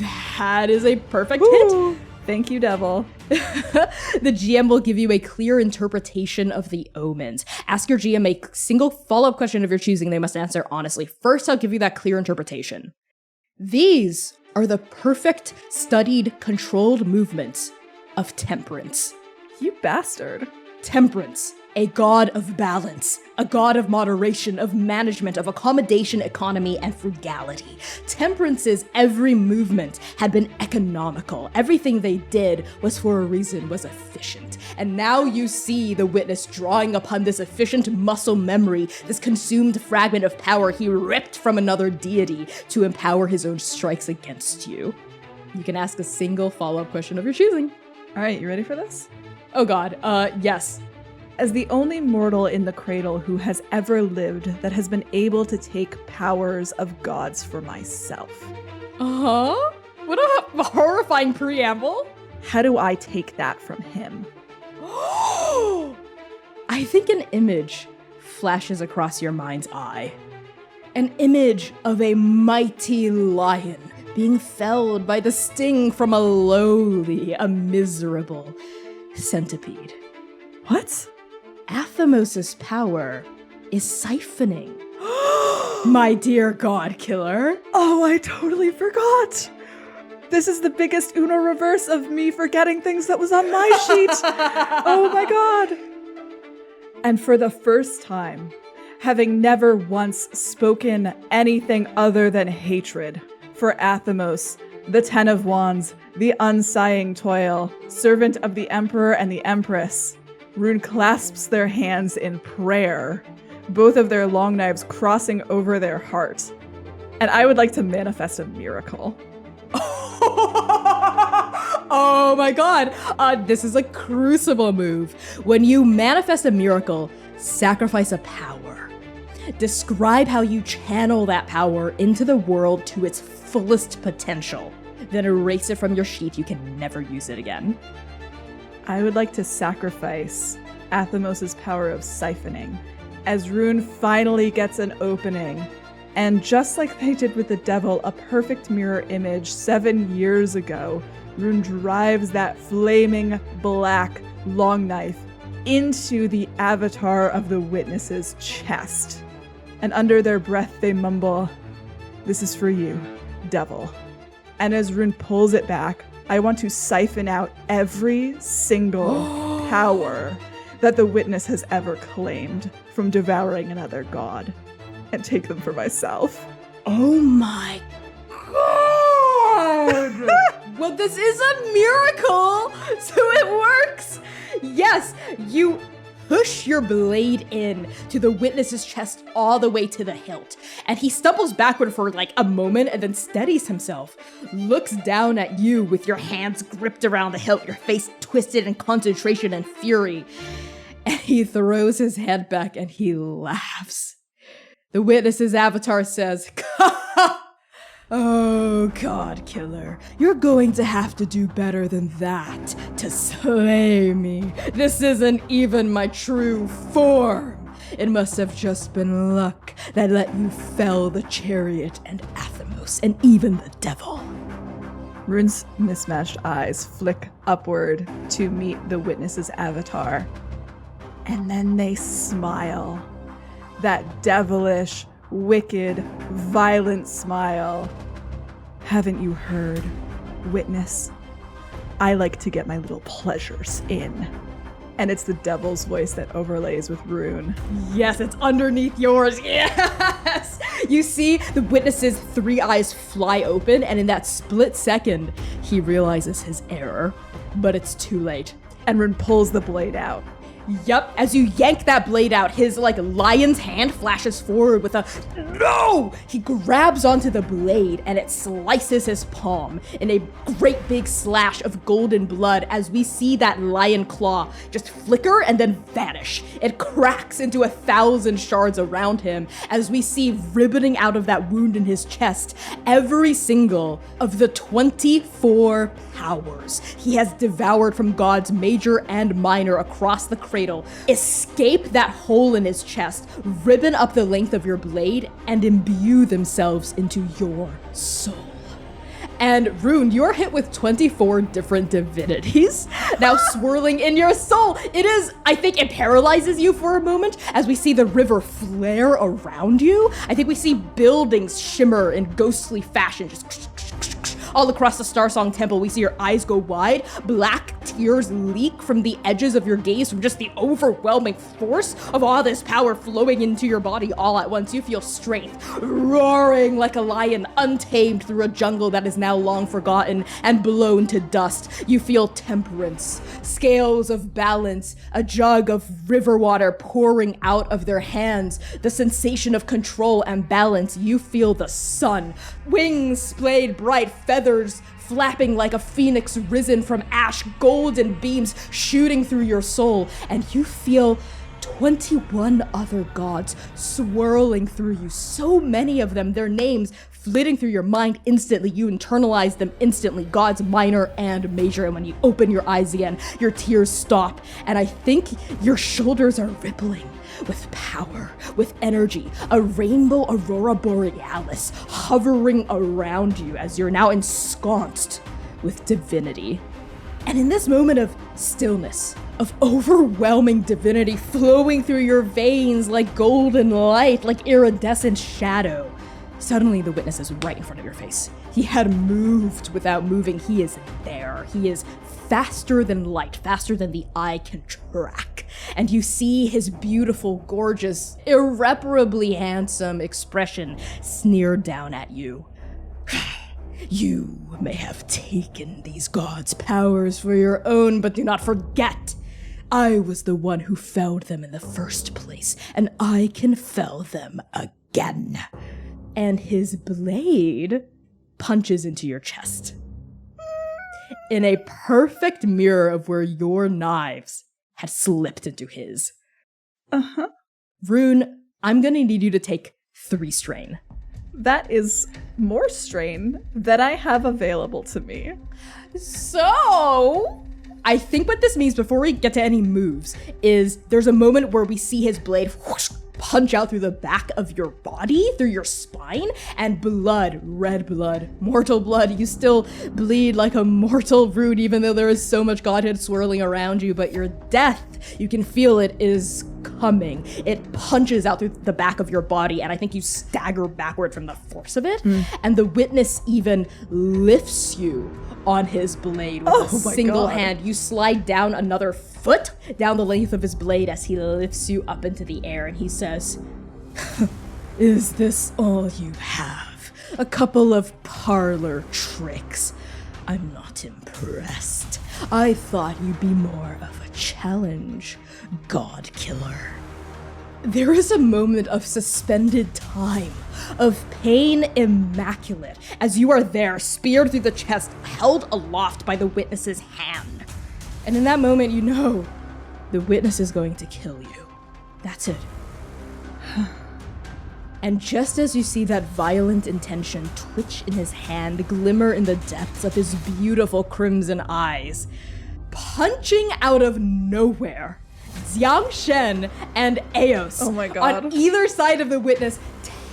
That is a perfect hit. Thank you, devil. The GM will give you a clear interpretation of the omens. Ask your GM a single follow-up question of your choosing. They must answer honestly. First, I'll give you that clear interpretation. These are the perfect, studied, controlled movements of temperance. You bastard. Temperance, a god of balance, a god of moderation, of management, of accommodation, economy, and frugality. Temperance's every movement had been economical. Everything they did was for a reason, was efficient. And now you see the witness drawing upon this efficient muscle memory, this consumed fragment of power he ripped from another deity to empower his own strikes against you. You can ask a single follow-up question of your choosing. All right, you ready for this? Oh god, yes. As the only mortal in the cradle who has ever lived that has been able to take powers of gods for myself. Uh-huh? What a horrifying preamble. How do I take that from him? I think an image flashes across your mind's eye. An image of a mighty lion being felled by the sting from a miserable centipede. What? Athemos's power is siphoning. My dear god killer. Oh, I totally forgot. This is the biggest Uno reverse of me forgetting things that was on my sheet. Oh my god. And for the first time, having never once spoken anything other than hatred for Athemos, the Ten of Wands, the unsighing toil, servant of the Emperor and the Empress, Rune clasps their hands in prayer, both of their long knives crossing over their heart. And I would like to manifest a miracle. Oh my god. This is a crucible move. When you manifest a miracle, sacrifice a power. Describe how you channel that power into the world to its fullest potential. Then erase it from your sheet. You can never use it again. I would like to sacrifice Athemos' power of siphoning as Rune finally gets an opening. And just like they did with the devil, a perfect mirror image 7 years ago, Rune drives that flaming black long knife into the avatar of the witness's chest. And under their breath they mumble, "This is for you, devil." And as Rune pulls it back, I want to siphon out every single power that the witness has ever claimed from devouring another god and take them for myself. Oh my god! Well, this is a miracle, so it works! Yes, you push your blade in to the witness's chest all the way to the hilt. And he stumbles backward for like a moment and then steadies himself, looks down at you with your hands gripped around the hilt, your face twisted in concentration and fury. And he throws his head back and he laughs. The witness's avatar says, "Oh, God Killer, you're going to have to do better than that to slay me. This isn't even my true form. It must have just been luck that let you fell the chariot and Athamos and even the devil." Rune's mismatched eyes flick upward to meet the witness's avatar. And then they smile. That devilish, wicked, violent smile. "Haven't you heard, witness? I like to get my little pleasures in." And it's the devil's voice that overlays with Rune. Yes, it's underneath yours. Yes! You see the witness's 3 eyes fly open, and in that split second, he realizes his error. But it's too late. And Rune pulls the blade out. Yup, as you yank that blade out, his lion's hand flashes forward with a no! He grabs onto the blade and it slices his palm in a great big slash of golden blood as we see that lion claw just flicker and then vanish. It cracks into 1,000 shards around him as we see ribboning out of that wound in his chest every single of the 24 powers he has devoured from gods major and minor across the cradle escape that hole in his chest, ribbon up the length of your blade, and imbue themselves into your soul. And Rune, you're hit with 24 different divinities now swirling in your soul. I think it paralyzes you for a moment as we see the river flare around you. I think we see buildings shimmer in ghostly fashion, just all across the Starsong Temple. We see your eyes go wide, black tears leak from the edges of your gaze from just the overwhelming force of all this power flowing into your body all at once. You feel strength roaring like a lion, untamed through a jungle that is now long forgotten and blown to dust. You feel temperance, scales of balance, a jug of river water pouring out of their hands, the sensation of control and balance. You feel the sun, wings splayed bright, feathers flapping like a phoenix risen from ash, golden beams shooting through your soul, and you feel 21 other gods swirling through you. So many of them, their names flitting through your mind instantly. You internalize them instantly, gods minor and major, and when you open your eyes again, your tears stop, and I think your shoulders are rippling with power, with energy, a rainbow aurora borealis hovering around you as you're now ensconced with divinity. And in this moment of stillness, of overwhelming divinity flowing through your veins like golden light, like iridescent shadow, suddenly the witness is right in front of your face. He had moved without moving. He is there. He is faster than light, faster than the eye can track. And you see his beautiful, gorgeous, irreparably handsome expression sneer down at you. You may have taken these gods' powers for your own, but do not forget, I was the one who felled them in the first place, and I can fell them again. And his blade punches into your chest in a perfect mirror of where your knives had slipped into his. Uh-huh. Rune, I'm gonna need you to take 3 strain. That is more strain than I have available to me. So, I think what this means before we get to any moves is there's a moment whoosh, we see his blade punch out through the back of your body, through your spine, and blood, red blood, mortal blood. You still bleed like a mortal, Rune, even though there is so much godhead swirling around you, but your death, you can feel it, is coming. It punches out through the back of your body, and I think you stagger backward from the force of it, and the witness even lifts you on his blade with a single hand. You slide down another foot down the length of his blade as he lifts you up into the air, and he says, "Is this all you have? A couple of parlor tricks? I'm not impressed. I thought you'd be more of a challenge, God-killer. There is a moment of suspended time, of pain immaculate, as you are there, speared through the chest, held aloft by the witness's hand. And in that moment, you know, the witness is going to kill you. That's it. And just as you see that violent intention twitch in his hand, glimmer in the depths of his beautiful crimson eyes, punching out of nowhere, Jiang Shen and Eos on either side of the witness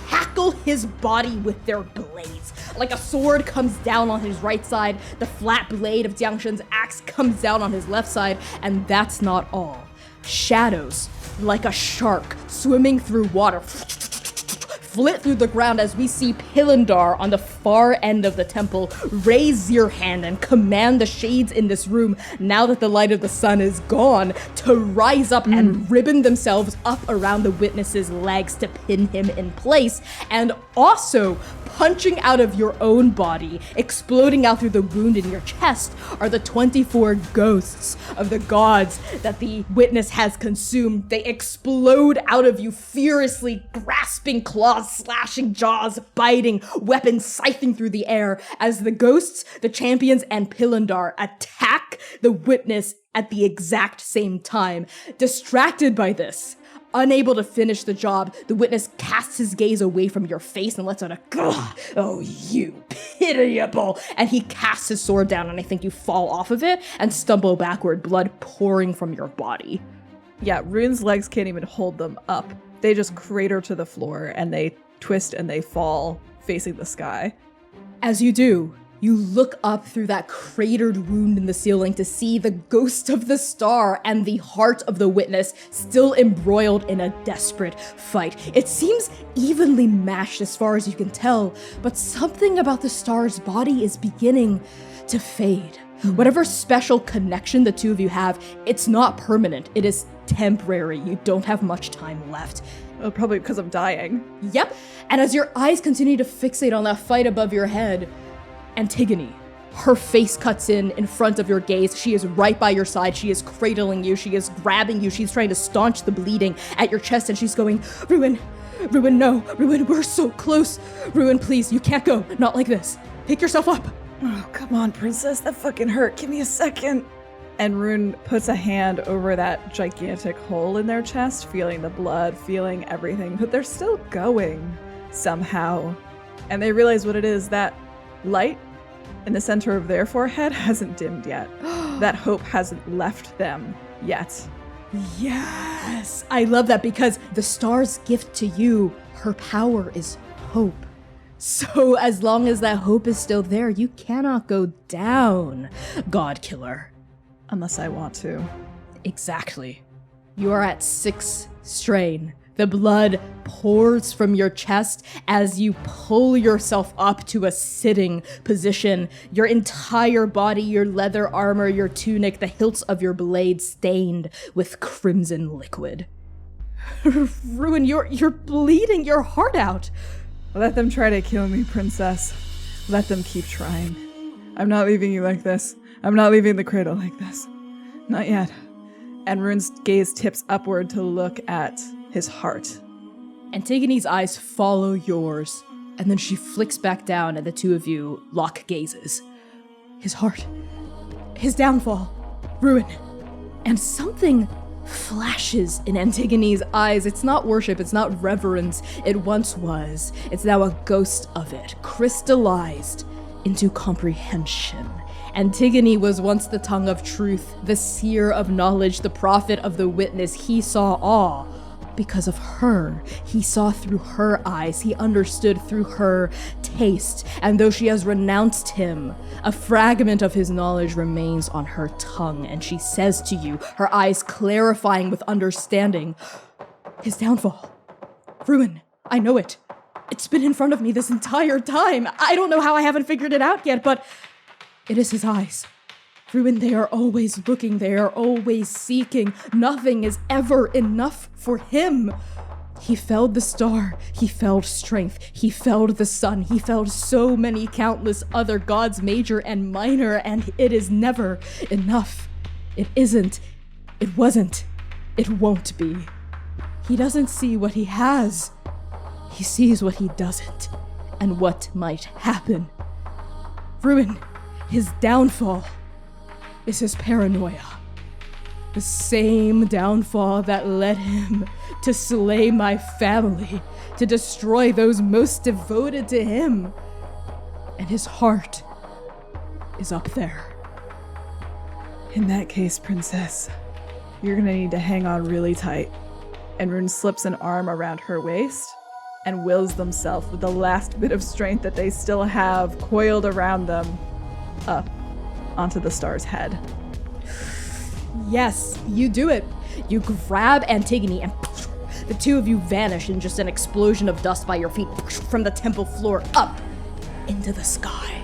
tackle his body with their blades. Like a sword comes down on his right side, the flat blade of Jiang Shen's axe comes down on his left side, and that's not all. Shadows, like a shark swimming through water, flit through the ground as we see Pilindar on the far end of the temple raise your hand and command the shades in this room, now that the light of the sun is gone, to rise up and ribbon themselves up around the witness's legs to pin him in place, and also punching out of your own body, exploding out through the wound in your chest, are the 24 ghosts of the gods that the witness has consumed. They explode out of you, furiously grasping claws, slashing jaws, biting, weapons scything through the air, as the ghosts, the champions, and Pilindar attack the witness at the exact same time. Distracted by this, unable to finish the job, the witness casts his gaze away from your face and lets out a "Gah! Oh, you pitiable!" And he casts his sword down, and I think you fall off of it and stumble backward, blood pouring from your body. Yeah, Rune's legs can't even hold them up. They just crater to the floor, and they twist and they fall, facing the sky. As you do, you look up through that cratered wound in the ceiling to see the ghost of the star and the heart of the witness still embroiled in a desperate fight. It seems evenly matched as far as you can tell, but something about the star's body is beginning to fade. Whatever special connection the two of you have, it's not permanent. It is temporary. You don't have much time left. Oh, probably because I'm dying. Yep. And as your eyes continue to fixate on that fight above your head, Antigone, her face cuts in front of your gaze. She is right by your side. She is cradling you. She is grabbing you. She's trying to staunch the bleeding at your chest, and she's going, Rune, no. Rune, we're so close. Rune, please, you can't go. Not like this. Pick yourself up. Oh, come on, princess. That fucking hurt. Give me a second. And Rune puts a hand over that gigantic hole in their chest, feeling the blood, feeling everything, but they're still going somehow. And they realize what it is. That light in the center of their forehead hasn't dimmed yet. That hope hasn't left them yet. Yes! I love that, because the star's gift to you, her power is hope. So as long as that hope is still there, you cannot go down, God-killer. Unless I want to. Exactly. You are at 6 strain. The blood pours from your chest as you pull yourself up to a sitting position. Your entire body, your leather armor, your tunic, the hilts of your blade stained with crimson liquid. Rune, you're bleeding your heart out. Let them try to kill me, princess. Let them keep trying. I'm not leaving you like this. I'm not leaving the cradle like this. Not yet. And Rune's gaze tips upward to look at his heart. Antigone's eyes follow yours, and then she flicks back down, and the two of you lock gazes. His heart. His downfall. Ruin. And something flashes in Antigone's eyes. It's not worship, it's not reverence. It once was. It's now a ghost of it, crystallized into comprehension. Antigone was once the tongue of truth, the seer of knowledge, the prophet of the witness. He saw all. Because of her, he saw through her eyes, he understood through her taste, and though she has renounced him, a fragment of his knowledge remains on her tongue, and she says to you, her eyes clarifying with understanding, his downfall. Rune, I know it. It's been in front of me this entire time. I don't know how I haven't figured it out yet, but it is his eyes. Rune, they are always looking, they are always seeking. Nothing is ever enough for him. He felled the star, he felled strength, he felled the sun, he felled so many countless other gods, major and minor, and it is never enough. It isn't, it wasn't, it won't be. He doesn't see what he has. He sees what he doesn't, and what might happen. Rune, his downfall is his paranoia. The same downfall that led him to slay my family, to destroy those most devoted to him. And his heart is up there. In that case, princess, you're gonna need to hang on really tight. And Rune slips an arm around her waist and wills themselves with the last bit of strength that they still have coiled around them up onto the star's head. Yes, you do it. You grab Antigone and the two of you vanish in just an explosion of dust by your feet from the temple floor up into the sky.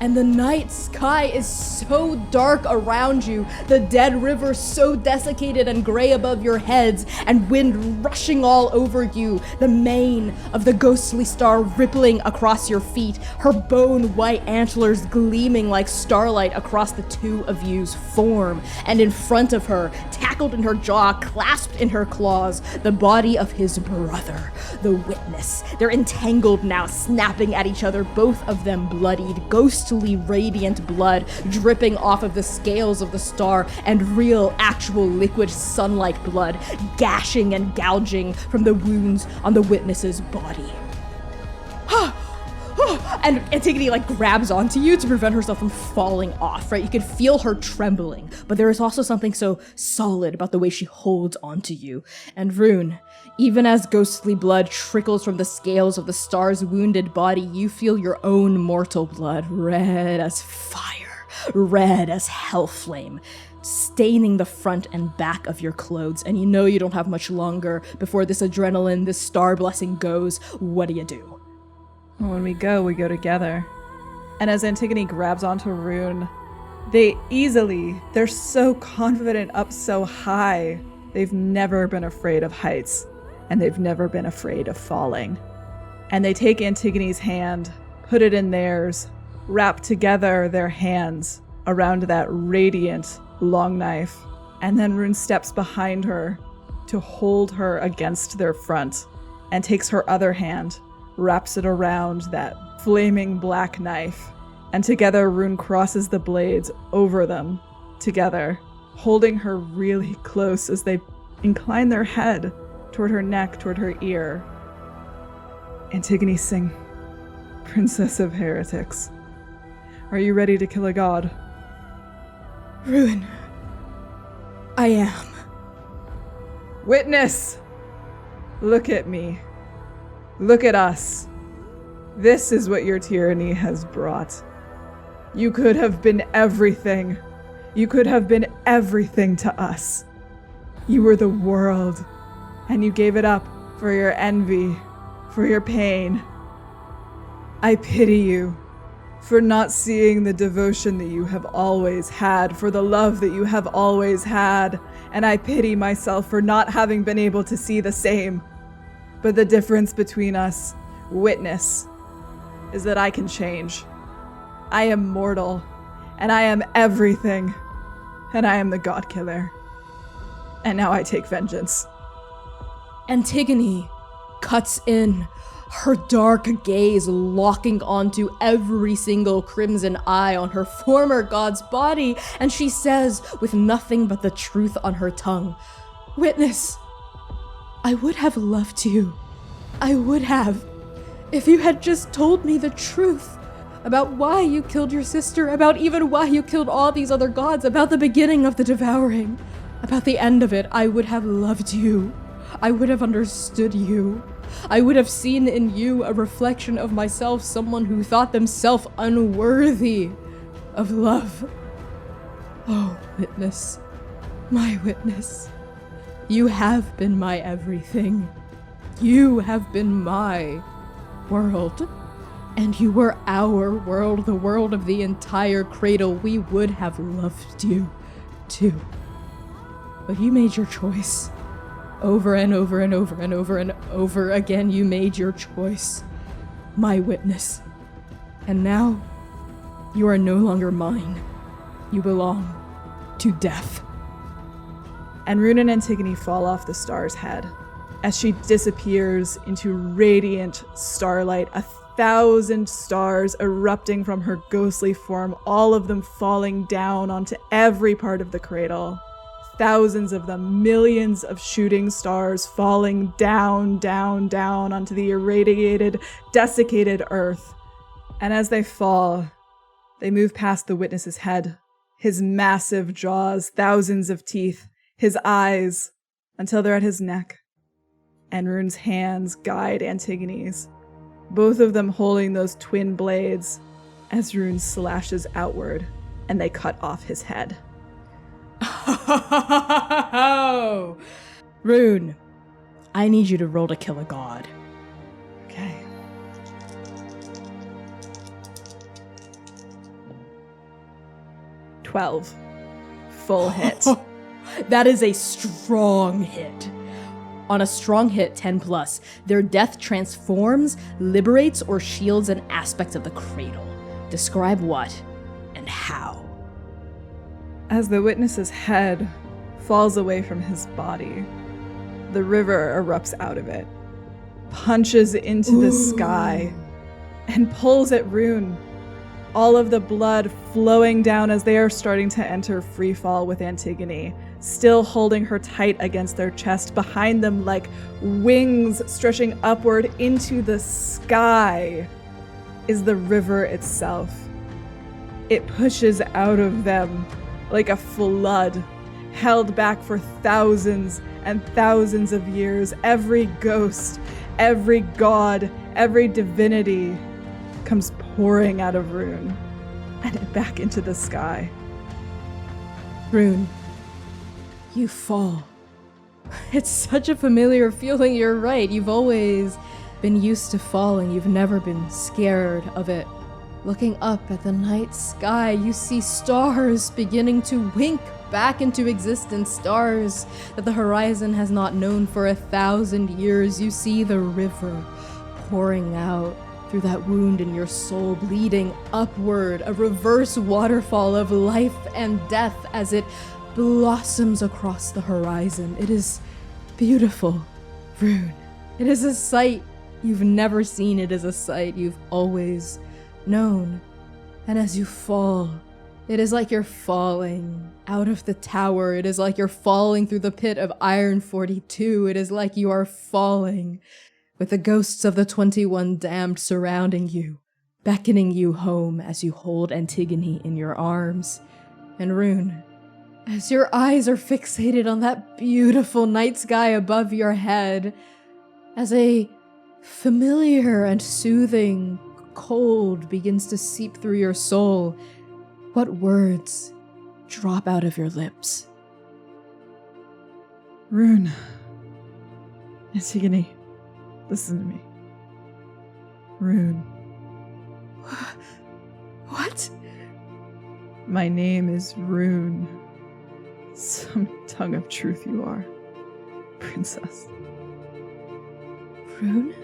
And the night sky is so dark around you, the dead river so desiccated and gray above your heads, and wind rushing all over you, the mane of the ghostly star rippling across your feet, her bone-white antlers gleaming like starlight across the two of you's form, and in front of her, tackled in her jaw, clasped in her claws, the body of his brother, the witness. They're entangled now, snapping at each other, both of them bloodied, ghostly radiant blood dripping off of the scales of the star, and real, actual liquid sunlight blood gashing and gouging from the wounds on the witness's body. And Antigone grabs onto you to prevent herself from falling off, right? You can feel her trembling, but there is also something so solid about the way she holds onto you. And Rune, even as ghostly blood trickles from the scales of the star's wounded body, you feel your own mortal blood, red as fire, red as hellflame, staining the front and back of your clothes. And you know you don't have much longer before this adrenaline, this star blessing goes. What do? When we go together. And as Antigone grabs onto Rune, they're so confident up so high. They've never been afraid of heights, and they've never been afraid of falling. And they take Antigone's hand, put it in theirs, wrap together their hands around that radiant long knife, and then Rune steps behind her to hold her against their front and takes her other hand, wraps it around that flaming black knife, and together Rune crosses the blades over them together, holding her really close as they incline their head toward her neck, toward her ear. Antigone sing, Princess of Heretics. Are you ready to kill a god? Rune, I am. Witness! Look at me. Look at us. This is what your tyranny has brought. You could have been everything. You could have been everything to us. You were the world, and you gave it up for your envy, for your pain. I pity you for not seeing the devotion that you have always had, for the love that you have always had, and I pity myself for not having been able to see the same. But the difference between us, witness, is that I can change. I am mortal, and I am everything, and I am the God-Killer. And now I take vengeance. Antigone cuts in, her dark gaze locking onto every single crimson eye on her former god's body, and she says, with nothing but the truth on her tongue, "Witness, I would have loved you. I would have. If you had just told me the truth about why you killed your sister, about even why you killed all these other gods, about the beginning of the devouring, about the end of it, I would have loved you. I would have understood you. I would have seen in you a reflection of myself, someone who thought themselves unworthy of love. Oh, witness, my witness. You have been my everything. You have been my world. And you were our world, the world of the entire cradle. We would have loved you, too. But you made your choice. Over and over and over and over and over again, you made your choice. My witness. And now, you are no longer mine. You belong to death. And Rune and Antigone fall off the star's head as she disappears into radiant starlight, 1,000 stars erupting from her ghostly form, all of them falling down onto every part of the cradle. Thousands of them, millions of shooting stars falling down, down, down onto the irradiated, desiccated earth. And as they fall, they move past the witness's head, his massive jaws, thousands of teeth, his eyes, until they're at his neck. And Rune's hands guide Antigone's, both of them holding those twin blades as Rune slashes outward and they cut off his head. Oh, Rune, I need you to roll to kill a god. Okay. $12. Full hit. That is a strong hit. On a strong hit, 10+, their death transforms, liberates, or shields an aspect of the cradle. Describe what and how. As the witness's head falls away from his body, the river erupts out of it, punches into the sky, and pulls at Rune. All of the blood flowing down as they are starting to enter freefall with Antigone, still holding her tight against their chest, behind them like wings stretching upward into the sky is the river itself. It pushes out of them like a flood, held back for thousands and thousands of years. Every ghost, every god, every divinity comes pouring out of Rune and back into the sky. Rune, you fall. It's such a familiar feeling, you're right. You've always been used to falling. You've never been scared of it. Looking up at the night sky, you see stars beginning to wink back into existence, stars that the horizon has not known for 1,000 years. You see the river pouring out through that wound in your soul, bleeding upward, a reverse waterfall of life and death as it blossoms across the horizon. It is beautiful, Rune. It is a sight you've never seen. It is a sight you've always known. And as you fall, it is like you're falling out of the tower. It is like you're falling through the pit of Iron 42. It is like you are falling with the ghosts of the 21 damned surrounding you, beckoning you home as you hold Antigone in your arms. And Rune, as your eyes are fixated on that beautiful night sky above your head, as a familiar and soothing cold begins to seep through your soul, what words drop out of your lips? Rune. Antigone, listen to me. Rune. What? My name is Rune. Some tongue of truth you are, princess. Rune?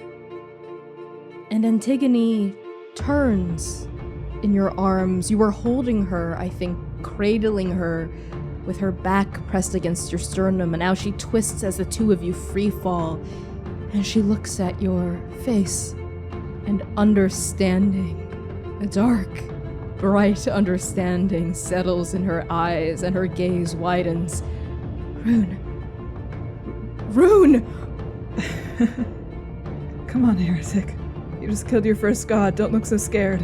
And Antigone turns in your arms. You are holding her, I think, cradling her with her back pressed against your sternum, and now she twists as the two of you free fall, and she looks at your face, and understanding, a dark, bright understanding settles in her eyes, and her gaze widens. Rune. Rune! Come on, heretic. You just killed your first god. Don't look so scared.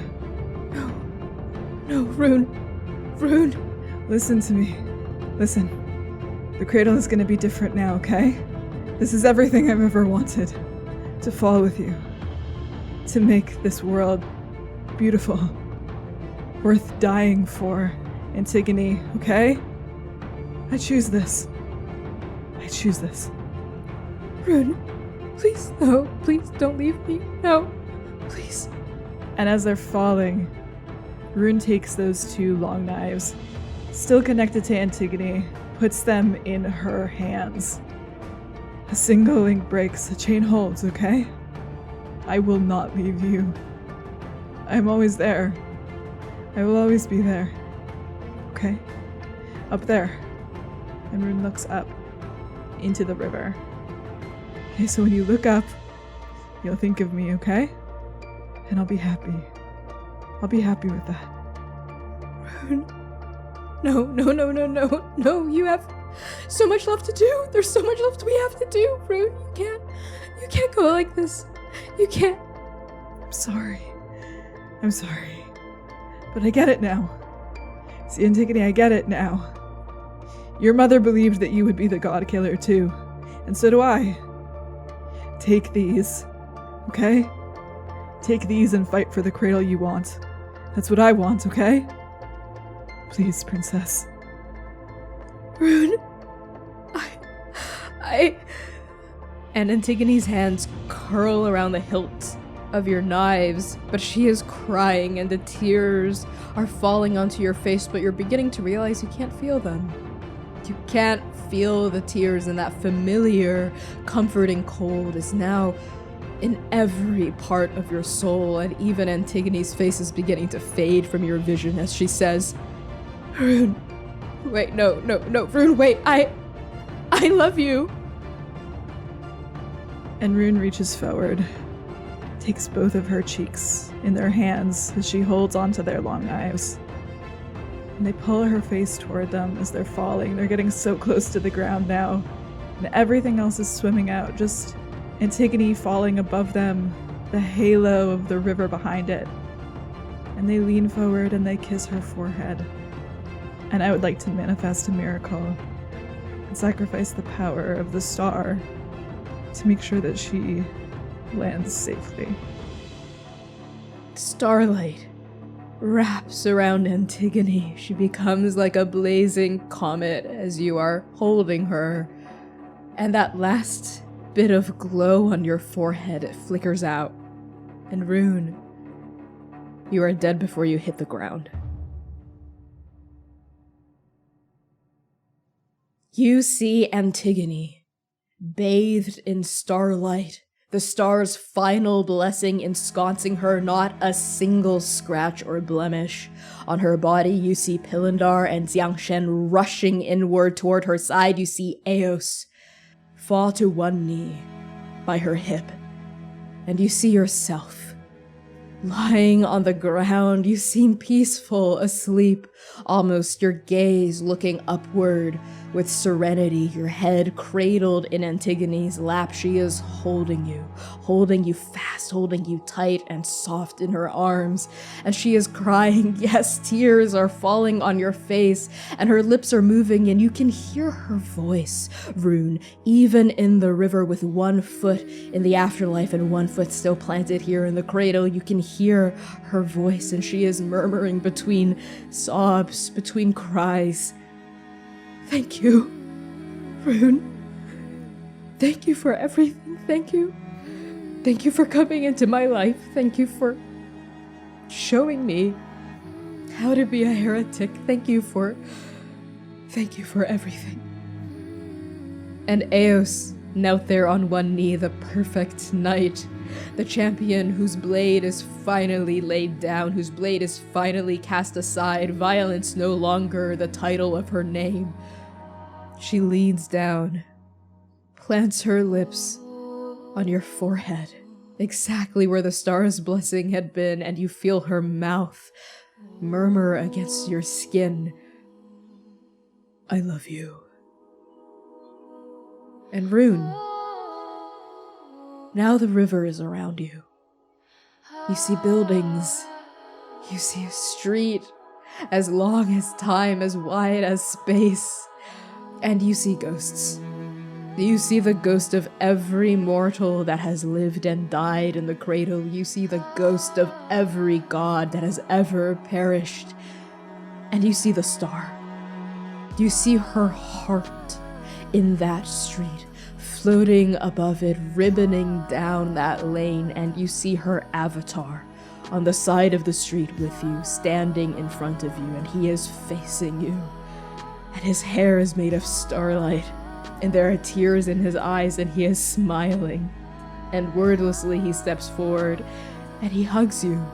No, Rune. Rune. Listen to me. Listen. The cradle is going to be different now, okay? This is everything I've ever wanted. To fall with you. To make this world beautiful. Worth dying for, Antigone, okay? I choose this. I choose this. Rune, please, no. Please don't leave me. No. Please. And as they're falling, Rune takes those two long knives, still connected to Antigone, puts them in her hands. A single link breaks, a chain holds, okay? I will not leave you. I'm always there. I will always be there. Okay? Up there. And Rune looks up into the river. Okay, so when you look up, you'll think of me, okay? And I'll be happy. I'll be happy with that. Rune. No, you have so much left to do. There's so much left we have to do, Rune. You can't go like this. You can't. I'm sorry. But I get it now. See, Antigone, I get it now. Your mother believed that you would be the God Killer too. And so do I. Take these. Okay? Take these and fight for the cradle you want. That's what I want, okay? Please, princess. Rune. And Antigone's hands curl around the hilt of your knives, but she is crying and the tears are falling onto your face, but you're beginning to realize you can't feel them. You can't feel the tears, and that familiar, comforting cold is now in every part of your soul, and even Antigone's face is beginning to fade from your vision as she says, Rune, wait, no, Rune, wait, I love you. And Rune reaches forward, takes both of her cheeks in their hands as she holds onto their long knives. And they pull her face toward them as they're falling. They're getting so close to the ground now. And everything else is swimming out, just Antigone falling above them, the halo of the river behind it. And they lean forward and they kiss her forehead. And I would like to manifest a miracle and sacrifice the power of the star to make sure that she lands safely. Starlight wraps around Antigone. She becomes like a blazing comet as you are holding her. And that last bit of glow on your forehead, it flickers out. And Rune, you are dead before you hit the ground. You see Antigone, bathed in starlight, the star's final blessing ensconcing her, not a single scratch or blemish. On her body, you see Pilindar and Xiangshen rushing inward toward her side. You see Eos fall to one knee by her hip. And you see yourself lying on the ground. You seem peaceful, asleep, almost your gaze looking upward with serenity, your head cradled in Antigone's lap. She is holding you fast, holding you tight and soft in her arms. And she is crying. Yes, tears are falling on your face and her lips are moving and you can hear her voice, Rune, even in the river with one foot in the afterlife and one foot still planted here in the cradle. You can hear her voice and she is murmuring between sobs, between cries. Thank you, Rune. Thank you for everything. Thank you. Thank you for coming into my life. Thank you for showing me how to be a heretic. Thank you for everything. And Eos knelt there on one knee, the perfect knight, the champion whose blade is finally laid down, whose blade is finally cast aside, violence no longer the title of her name. She leans down, plants her lips on your forehead, exactly where the star's blessing had been, and you feel her mouth murmur against your skin, I love you. And Rune, now the river is around you. You see buildings, you see a street as long as time, as wide as space, and you see ghosts. You see the ghost of every mortal that has lived and died in the cradle. You see the ghost of every god that has ever perished. And you see the star. You see her heart in that street, floating above it, ribboning down that lane, and you see her avatar on the side of the street with you, standing in front of you, and he is facing you. And his hair is made of starlight, and there are tears in his eyes, and he is smiling. And wordlessly he steps forward, and he hugs you.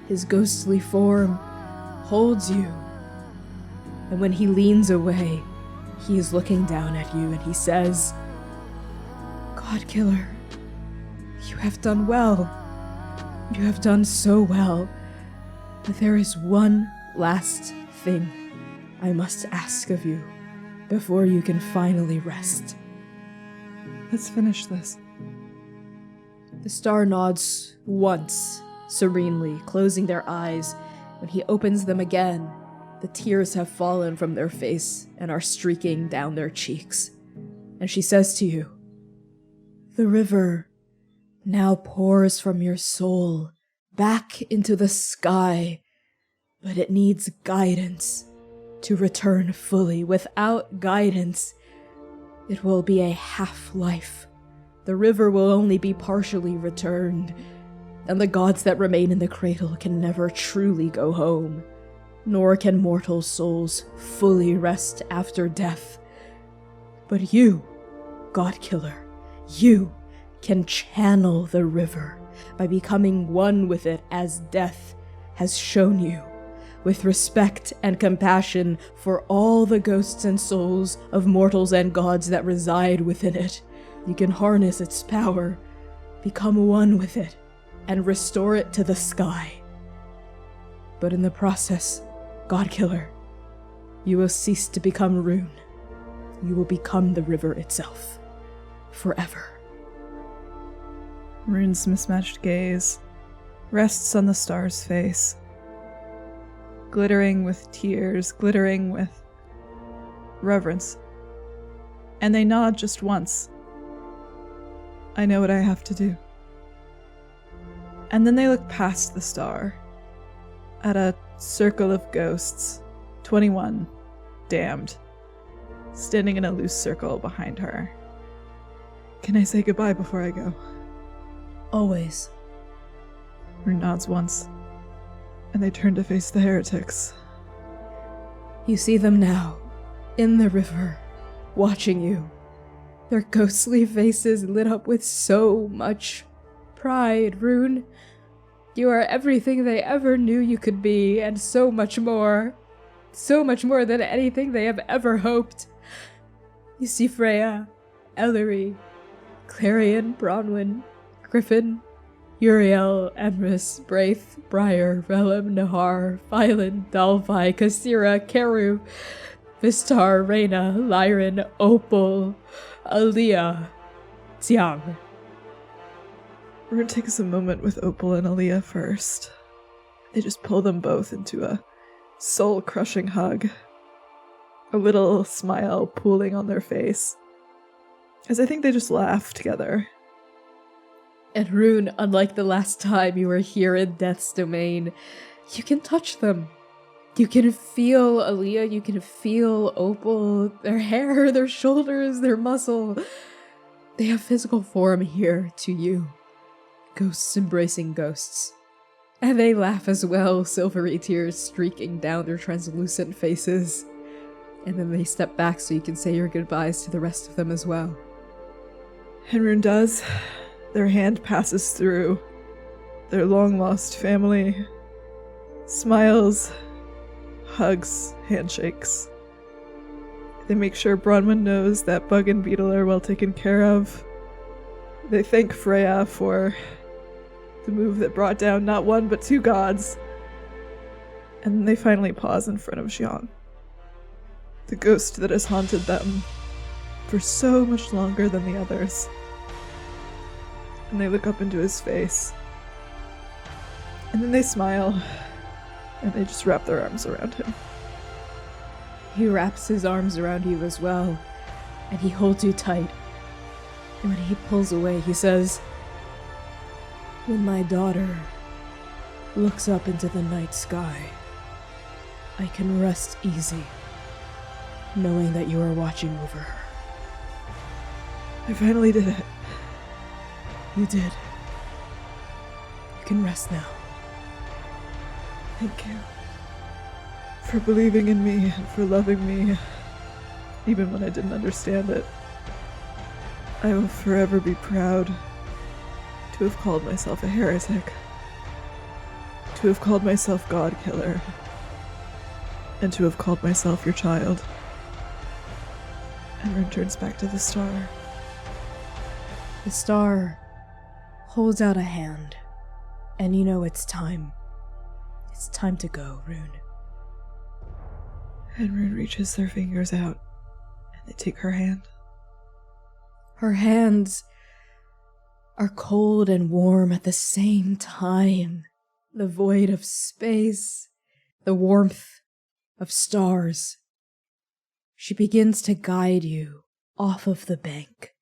His ghostly form holds you. And when he leans away, he is looking down at you, and he says, "GODKILLER, you have done well. You have done so well. But there is one last thing I must ask of you before you can finally rest." Let's finish this. The star nods once, serenely, closing their eyes. When he opens them again, the tears have fallen from their face and are streaking down their cheeks. And she says to you, "The river now pours from your soul back into the sky, but it needs guidance to return fully. Without guidance, it will be a half-life. The river will only be partially returned, and the gods that remain in the cradle can never truly go home, nor can mortal souls fully rest after death. But you, GODKILLER, you can channel the river by becoming one with it as death has shown you, with respect and compassion for all the ghosts and souls of mortals and gods that reside within it. You can harness its power, become one with it, and restore it to the sky. But in the process, GODKILLER, you will cease to become Rune. You will become the river itself, forever." Rune's mismatched gaze rests on the star's face, glittering with tears, glittering with reverence. And they nod just once. "I know what I have to do." And then they look past the star, at a circle of ghosts, 21, damned, standing in a loose circle behind her. "Can I say goodbye before I go?" "Always." Rune nods once, and they turn to face the heretics. You see them now, in the river, watching you. Their ghostly faces lit up with so much pride, Rune. You are everything they ever knew you could be, and so much more. So much more than anything they have ever hoped. You see Freya, Ellery, Clarion, Bronwyn, Griffin, Uriel, Emrys, Braith, Briar, Relum, Nahar, Phylan, Dalvi, Kasira, Keru, Vistar, Reyna, Lyran, Opal, Aaliyah, Xiang. Rune takes a moment with Opal and Aaliyah first. They just pull them both into a soul-crushing hug. A little smile pooling on their face, as I think they just laugh together. And Rune, unlike the last time you were here in Death's Domain, you can touch them. You can feel Aaliyah, you can feel Opal, their hair, their shoulders, their muscle. They have physical form here to you. Ghosts embracing ghosts. And they laugh as well, silvery tears streaking down their translucent faces. And then they step back so you can say your goodbyes to the rest of them as well. And Rune does. Their hand passes through their long-lost family. Smiles, hugs, handshakes. They make sure Bronwyn knows that Bug and Beetle are well taken care of. They thank Freya for the move that brought down not one but two gods. And then they finally pause in front of Xiang, the ghost that has haunted them for so much longer than the others. And they look up into his face. And then they smile, and they just wrap their arms around him. He wraps his arms around you as well, and he holds you tight. And when he pulls away, he says, "When my daughter looks up into the night sky, I can rest easy, knowing that you are watching over her." I finally did it. You did. You can rest now. Thank you for believing in me and for loving me even when I didn't understand it. I will forever be proud to have called myself a heretic, to have called myself GODKILLER, and to have called myself your child. And Rune turns back to the star. The star holds out a hand, and you know it's time. It's time to go, Rune. And Rune reaches their fingers out, and they take her hand. Her hands are cold and warm at the same time. The void of space, the warmth of stars. She begins to guide you off of the bank,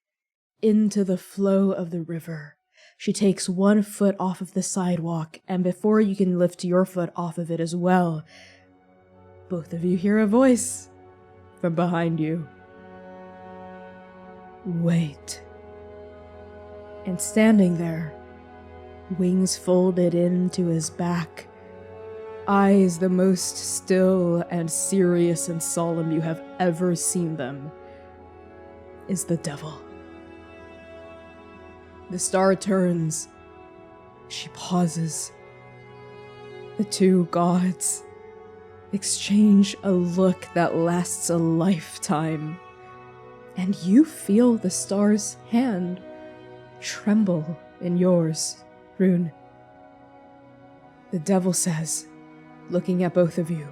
into the flow of the river. She takes one foot off of the sidewalk, and before you can lift your foot off of it as well, both of you hear a voice from behind you. Wait. And standing there, wings folded into his back, eyes the most still and serious and solemn you have ever seen them, is the devil. The star turns. She pauses. The two gods exchange a look that lasts a lifetime, and you feel the star's hand tremble in yours, Rune. The devil says, looking at both of you,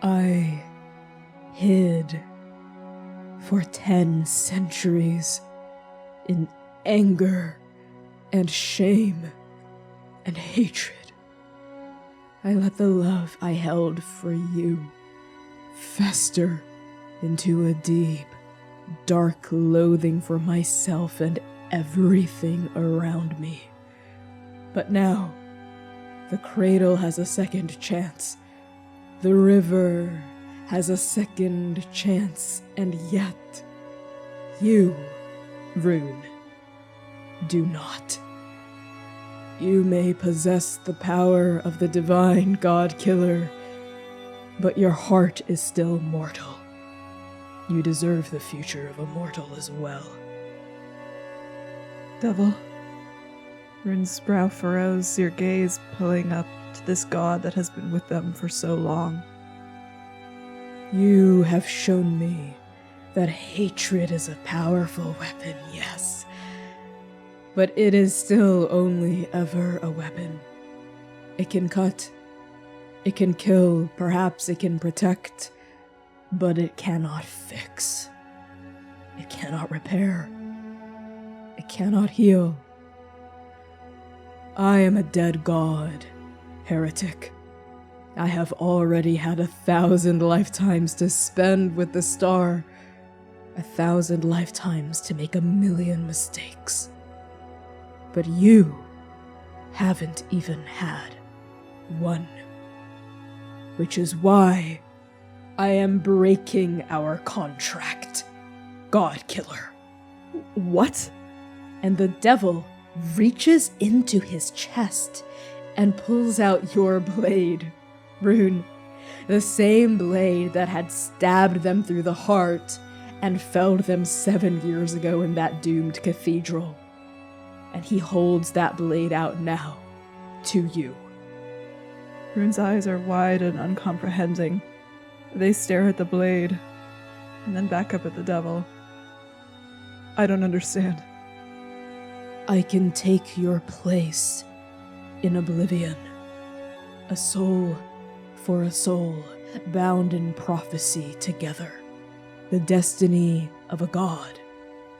I hid for 10 centuries in anger and shame and hatred. I let the love I held for you fester into a deep, dark loathing for myself and everything around me. But now, the cradle has a second chance. The river has a second chance, and yet, you, Rune, do not. You may possess the power of the divine GODKILLER, but your heart is still mortal. You deserve the future of a mortal as well. Devil. Rune's brow furrows, your gaze pulling up to this god that has been with them for so long. You have shown me that hatred is a powerful weapon, yes. But it is still only ever a weapon. It can cut, it can kill, perhaps it can protect, but it cannot fix. It cannot repair. It cannot heal. I am a dead god, heretic. I have already had 1,000 lifetimes to spend with the star, 1,000 lifetimes to make 1,000,000 mistakes. But you haven't even had one. Which is why I am breaking our contract, GODKILLER. What? And the devil reaches into his chest and pulls out your blade, Rune. The same blade that had stabbed them through the heart and felled them 7 years ago in that doomed cathedral. And he holds that blade out now, to you. Rune's eyes are wide and uncomprehending. They stare at the blade, and then back up at the devil. I don't understand. I can take your place in oblivion. A soul for a soul, bound in prophecy together. The destiny of a god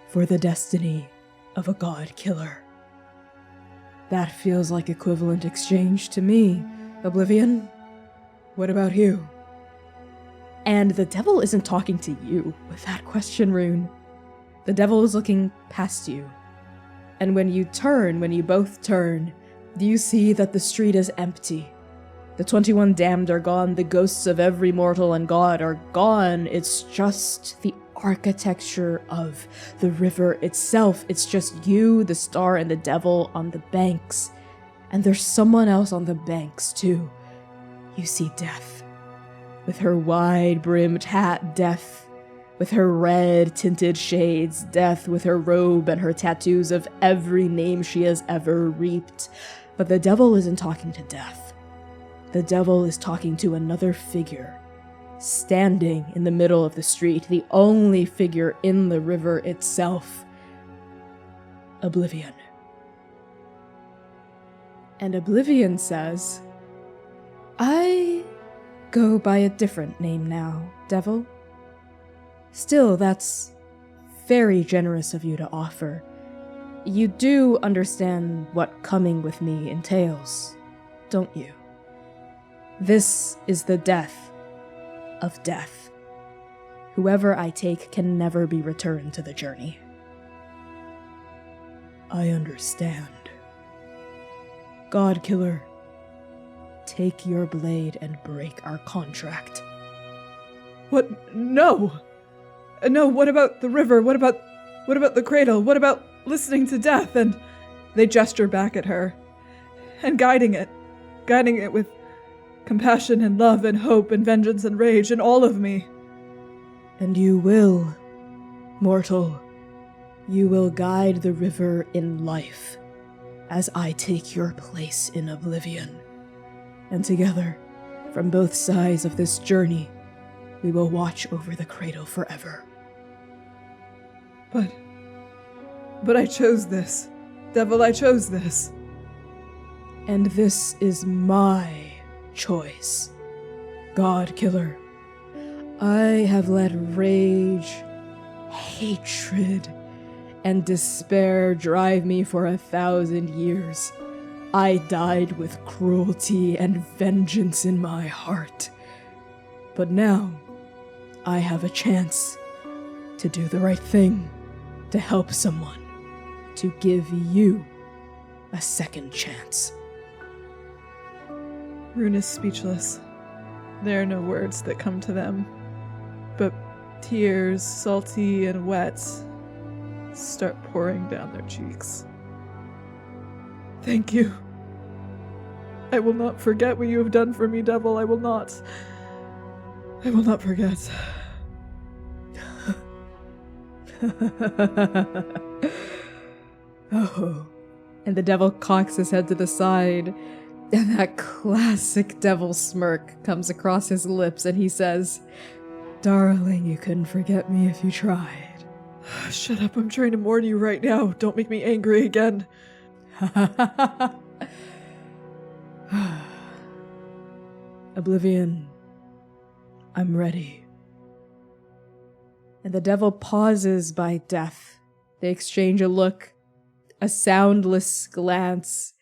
for the destiny of a GODKILLER. That feels like equivalent exchange to me, Oblivion. What about you? And the devil isn't talking to you with that question, Rune. The devil is looking past you. And when you both turn, do you see that the street is empty? The 21 damned are gone, the ghosts of every mortal and god are gone. It's just the architecture of the river itself. It's just you, the star, and the devil on the banks. And there's someone else on the banks, too. You see death. With her wide-brimmed hat, Death. With her red-tinted shades, Death. With her robe and her tattoos of every name she has ever reaped. But the devil isn't talking to Death. The devil is talking to another figure, standing in the middle of the street, the only figure in the river itself. Oblivion. And Oblivion says, I go by a different name now, devil. Still, that's very generous of you to offer. You do understand what coming with me entails, don't you? This is the death of death. Whoever I take can never be returned to the journey. I understand. Godkiller, take your blade and break our contract. What? No! No, what about the river? What about the cradle? What about listening to death? And they gesture back at her. And guiding it with compassion and love and hope and vengeance and rage and all of me. And you will, mortal. You will guide the river in life, as I take your place in oblivion. And together, from both sides of this journey, we will watch over the cradle forever. But I chose this. Devil, I chose this. And this is my choice. Godkiller. I have let rage, hatred, and despair drive me for 1,000 years. I died with cruelty and vengeance in my heart. But now, I have a chance to do the right thing, to help someone, to give you a second chance. Rune is speechless. There are no words that come to them, but tears, salty and wet, start pouring down their cheeks. Thank you. I will not forget what you have done for me, devil. I will not forget. Oh. And the devil cocks his head to the side, and that classic devil smirk comes across his lips, and he says, Darling, you couldn't forget me if you tried. Shut up, I'm trying to mourn you right now. Don't make me angry again. Oblivion, I'm ready. And the devil pauses by Death. They exchange a look, a soundless glance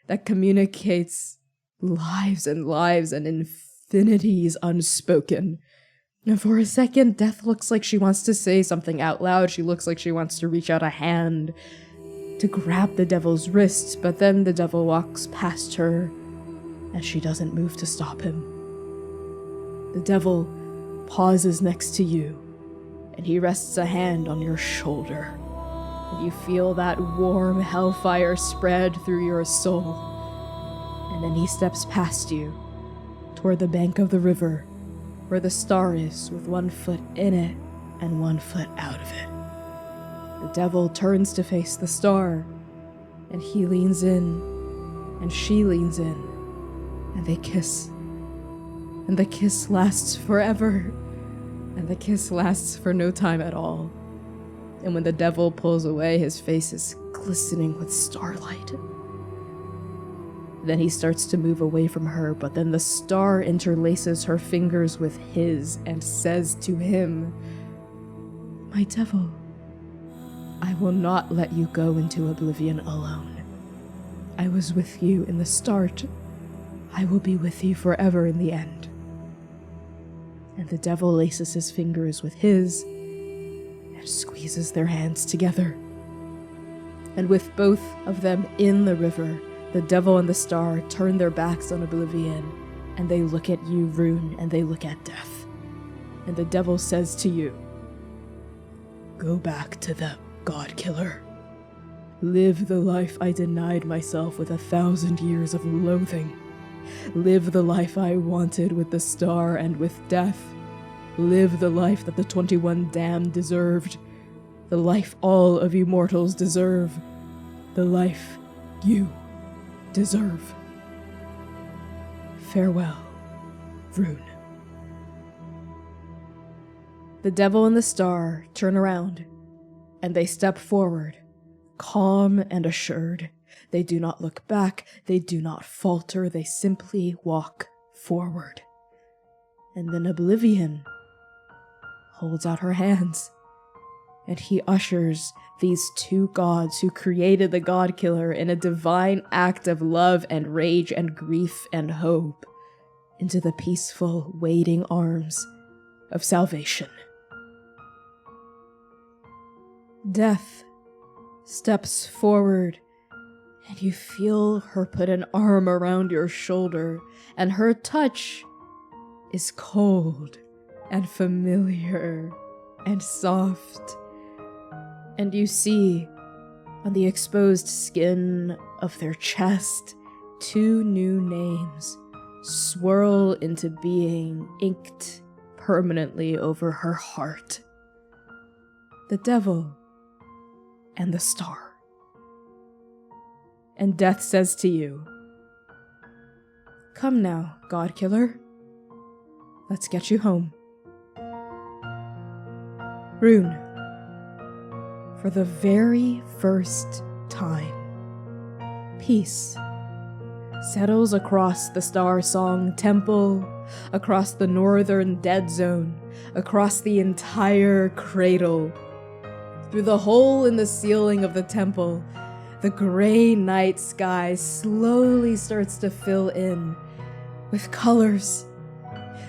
that communicates lives and infinities unspoken. And for a second, Death looks like she wants to say something out loud. She looks like she wants to reach out a hand to grab the devil's wrist, but then the devil walks past her, and she doesn't move to stop him. The devil pauses next to you, and he rests a hand on your shoulder, and you feel that warm hellfire spread through your soul. And then he steps past you, toward the bank of the river, where the star is, with 1 foot in it and 1 foot out of it. The devil turns to face the star, and he leans in, and she leans in, and they kiss. And the kiss lasts forever, and the kiss lasts for no time at all. And when the devil pulls away, his face is glistening with starlight. Then he starts to move away from her, but then the star interlaces her fingers with his and says to him, My devil, I will not let you go into oblivion alone. I was with you in the start. I will be with you forever in the end. And the devil laces his fingers with his and squeezes their hands together. And with both of them in the river, the devil and the star turn their backs on oblivion, and they look at you, Rune, and they look at Death. And the devil says to you, Go back to them, Godkiller. Live the life I denied myself with 1,000 years of loathing. Live the life I wanted with the star and with death. Live the life that the 21 damned deserved. The life all of you mortals deserve. The life you deserve. Farewell, Rune. The devil and the star turn around, and they step forward, calm and assured. They do not look back, they do not falter, they simply walk forward. And then Oblivion holds out her hands, and he ushers these two gods who created the God-Killer in a divine act of love and rage and grief and hope into the peaceful, waiting arms of salvation. Death steps forward, and you feel her put an arm around your shoulder, and her touch is cold and familiar and soft. And you see, on the exposed skin of their chest, 2 new names swirl into being, inked permanently over her heart. The devil and the star. And Death says to you, "Come now, God-Killer. Let's get you home." Rune, for the very first time, peace settles across the Star Song Temple, across the northern dead zone, across the entire cradle. Through the hole in the ceiling of the temple, the gray night sky slowly starts to fill in with colors.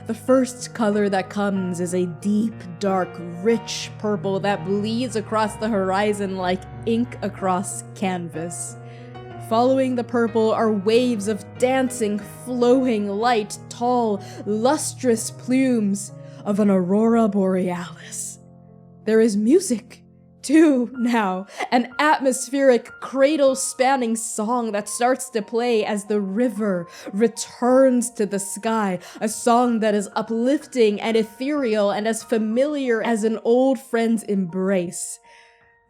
The first color that comes is a deep, dark, rich purple that bleeds across the horizon like ink across canvas. Following the purple are waves of dancing, flowing, light, tall, lustrous plumes of an aurora borealis. There is music, too, now, an atmospheric, cradle-spanning song that starts to play as the river returns to the sky, a song that is uplifting and ethereal and as familiar as an old friend's embrace.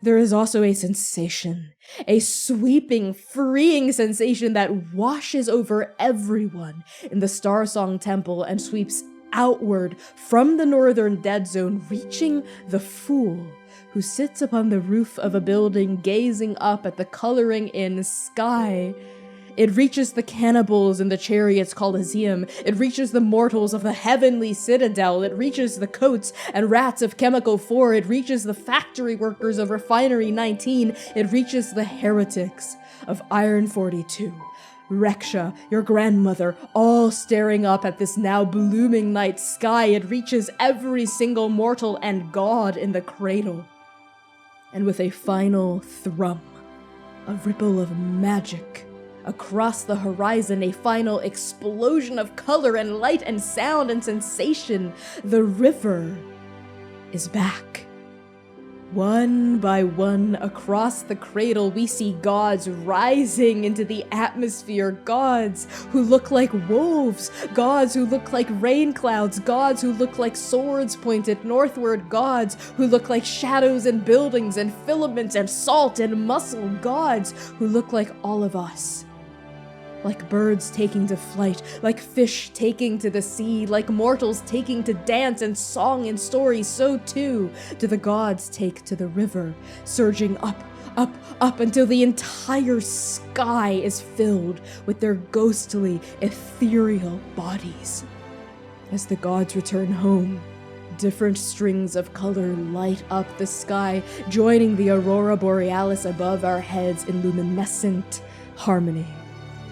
There is also a sensation, a sweeping, freeing sensation that washes over everyone in the Star Song Temple and sweeps outward from the northern dead zone, reaching the fool who sits upon the roof of a building gazing up at the coloring in sky. It reaches the cannibals in the Chariot's Coliseum. It reaches the mortals of the Heavenly Citadel. It reaches the coats and rats of Chemical 4. It reaches the factory workers of Refinery 19. It reaches the heretics of Iron 42. Rexha, your grandmother, all staring up at this now blooming night sky. It reaches every single mortal and god in the cradle. And with a final thrum, a ripple of magic across the horizon, a final explosion of color and light and sound and sensation, the river is back. One by one across the cradle, we see gods rising into the atmosphere, gods who look like wolves, gods who look like rain clouds, gods who look like swords pointed northward, gods who look like shadows and buildings and filaments and salt and muscle, gods who look like all of us. Like birds taking to flight, like fish taking to the sea, like mortals taking to dance and song and story, so too do the gods take to the river, surging up, up, up until the entire sky is filled with their ghostly, ethereal bodies. As the gods return home, different strings of color light up the sky, joining the aurora borealis above our heads in luminescent harmony.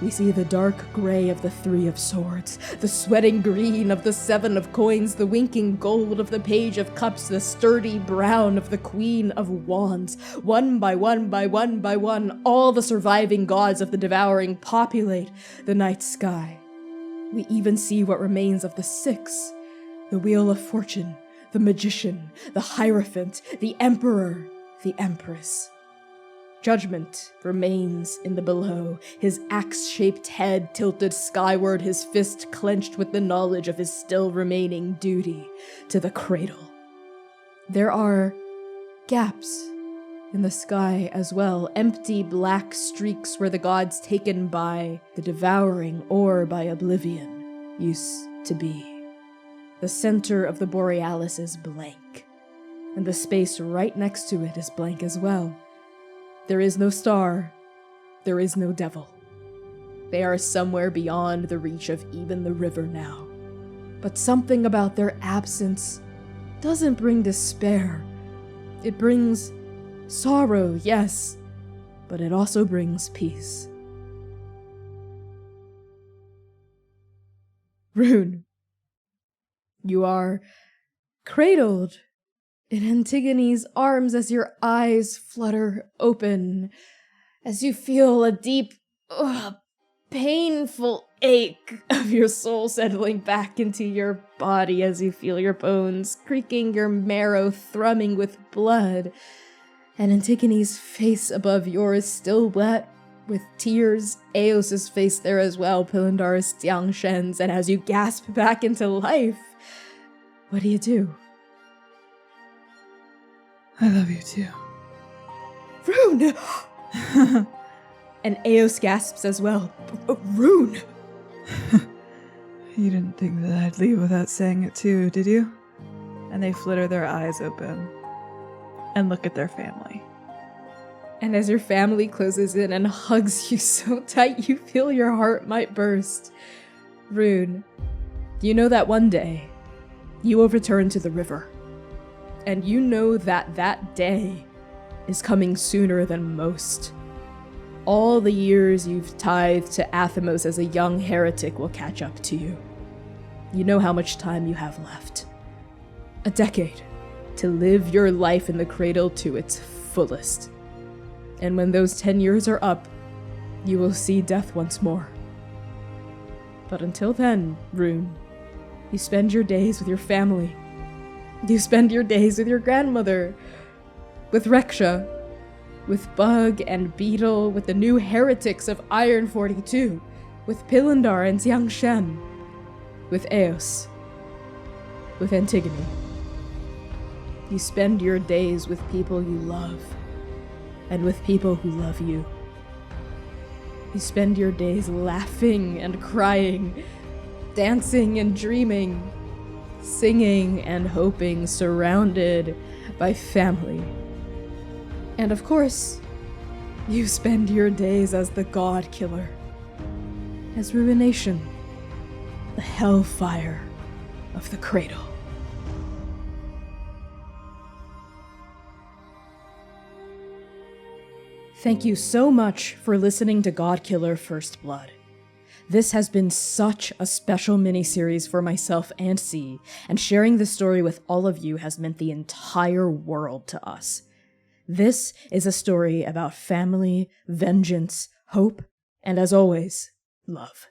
We see the dark gray of the 3 of Swords, the sweating green of the 7 of Coins, the winking gold of the Page of Cups, the sturdy brown of the Queen of Wands. One by one by one by one, all the surviving gods of the Devouring populate the night sky. We even see what remains of the 6, the Wheel of Fortune, the Magician, the Hierophant, the Emperor, the Empress. Judgment remains in the below, his axe-shaped head tilted skyward, his fist clenched with the knowledge of his still remaining duty to the cradle. There are gaps in the sky as well, empty black streaks where the gods taken by the devouring or by oblivion used to be. The center of the Borealis is blank, and the space right next to it is blank as well. There is no star, there is no devil. They are somewhere beyond the reach of even the river now. But something about their absence doesn't bring despair. It brings sorrow, yes, but it also brings peace. Rune, you are cradled in Antigone's arms as your eyes flutter open, as you feel a deep, painful ache of your soul settling back into your body as you feel your bones creaking, your marrow thrumming with blood, and Antigone's face above yours still wet with tears, Eos's face there as well, Pilindar's, Tiangshen's, and as you gasp back into life, what do? I love you too. Rune! And Eos gasps as well. Rune! You didn't think that I'd leave without saying it too, did you? And they flitter their eyes open and look at their family. And as your family closes in and hugs you so tight you feel your heart might burst. Rune, you know that one day you will return to the river. And you know that that day is coming sooner than most. All the years you've tithed to Athamos as a young heretic will catch up to you. You know how much time you have left. A decade to live your life in the cradle to its fullest. And when those 10 years are up, you will see death once more. But until then, Rune, you spend your days with your family. You spend your days with your grandmother, with Rexha, with Bug and Beetle, with the new heretics of Iron 42, with Pilindar and Tiangshen, with Eos, with Antigone. You spend your days with people you love, and with people who love you. You spend your days laughing and crying, dancing and dreaming, singing and hoping, surrounded by family. And of course, you spend your days as the God-Killer, as Ruination, the hellfire of the cradle. Thank you so much for listening to GODKILLER First Blood. This has been such a special miniseries for myself and C, and sharing this story with all of you has meant the entire world to us. This is a story about family, vengeance, hope, and as always, love.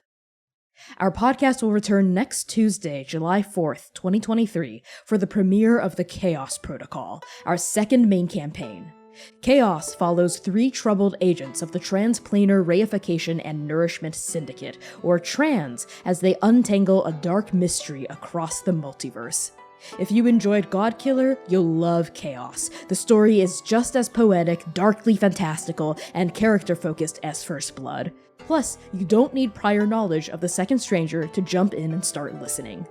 Our podcast will return next Tuesday, July 4th, 2023, for the premiere of the Chaos Protocol, our second main campaign. Chaos follows 3 troubled agents of the Transplanar Reification and Nourishment Syndicate, or TRANS, as they untangle a dark mystery across the multiverse. If you enjoyed GODKILLER, you'll love Chaos. The story is just as poetic, darkly fantastical, and character-focused as First Blood. Plus, you don't need prior knowledge of the Second Stranger to jump in and start listening.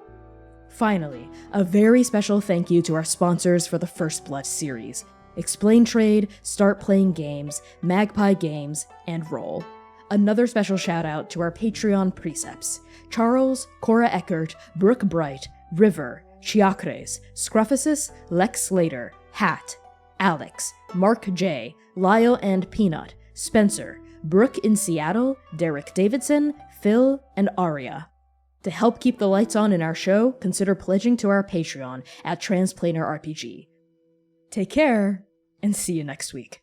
Finally, a very special thank you to our sponsors for the First Blood series: Explain Trade, Start Playing Games, Magpie Games, and Roll. Another special shout out to our Patreon precepts: Charles, Cora Eckert, Brooke Brite, River, chillacres, Scruffasus, Lex Slater, Hat, Alex, Mark J, Lyle and Peanut, Spencer, Brooke in Seattle, Derryk Davidson, Phil, and Aria. To help keep the lights on in our show, consider pledging to our Patreon at Transplanar RPG. Take care, and see you next week.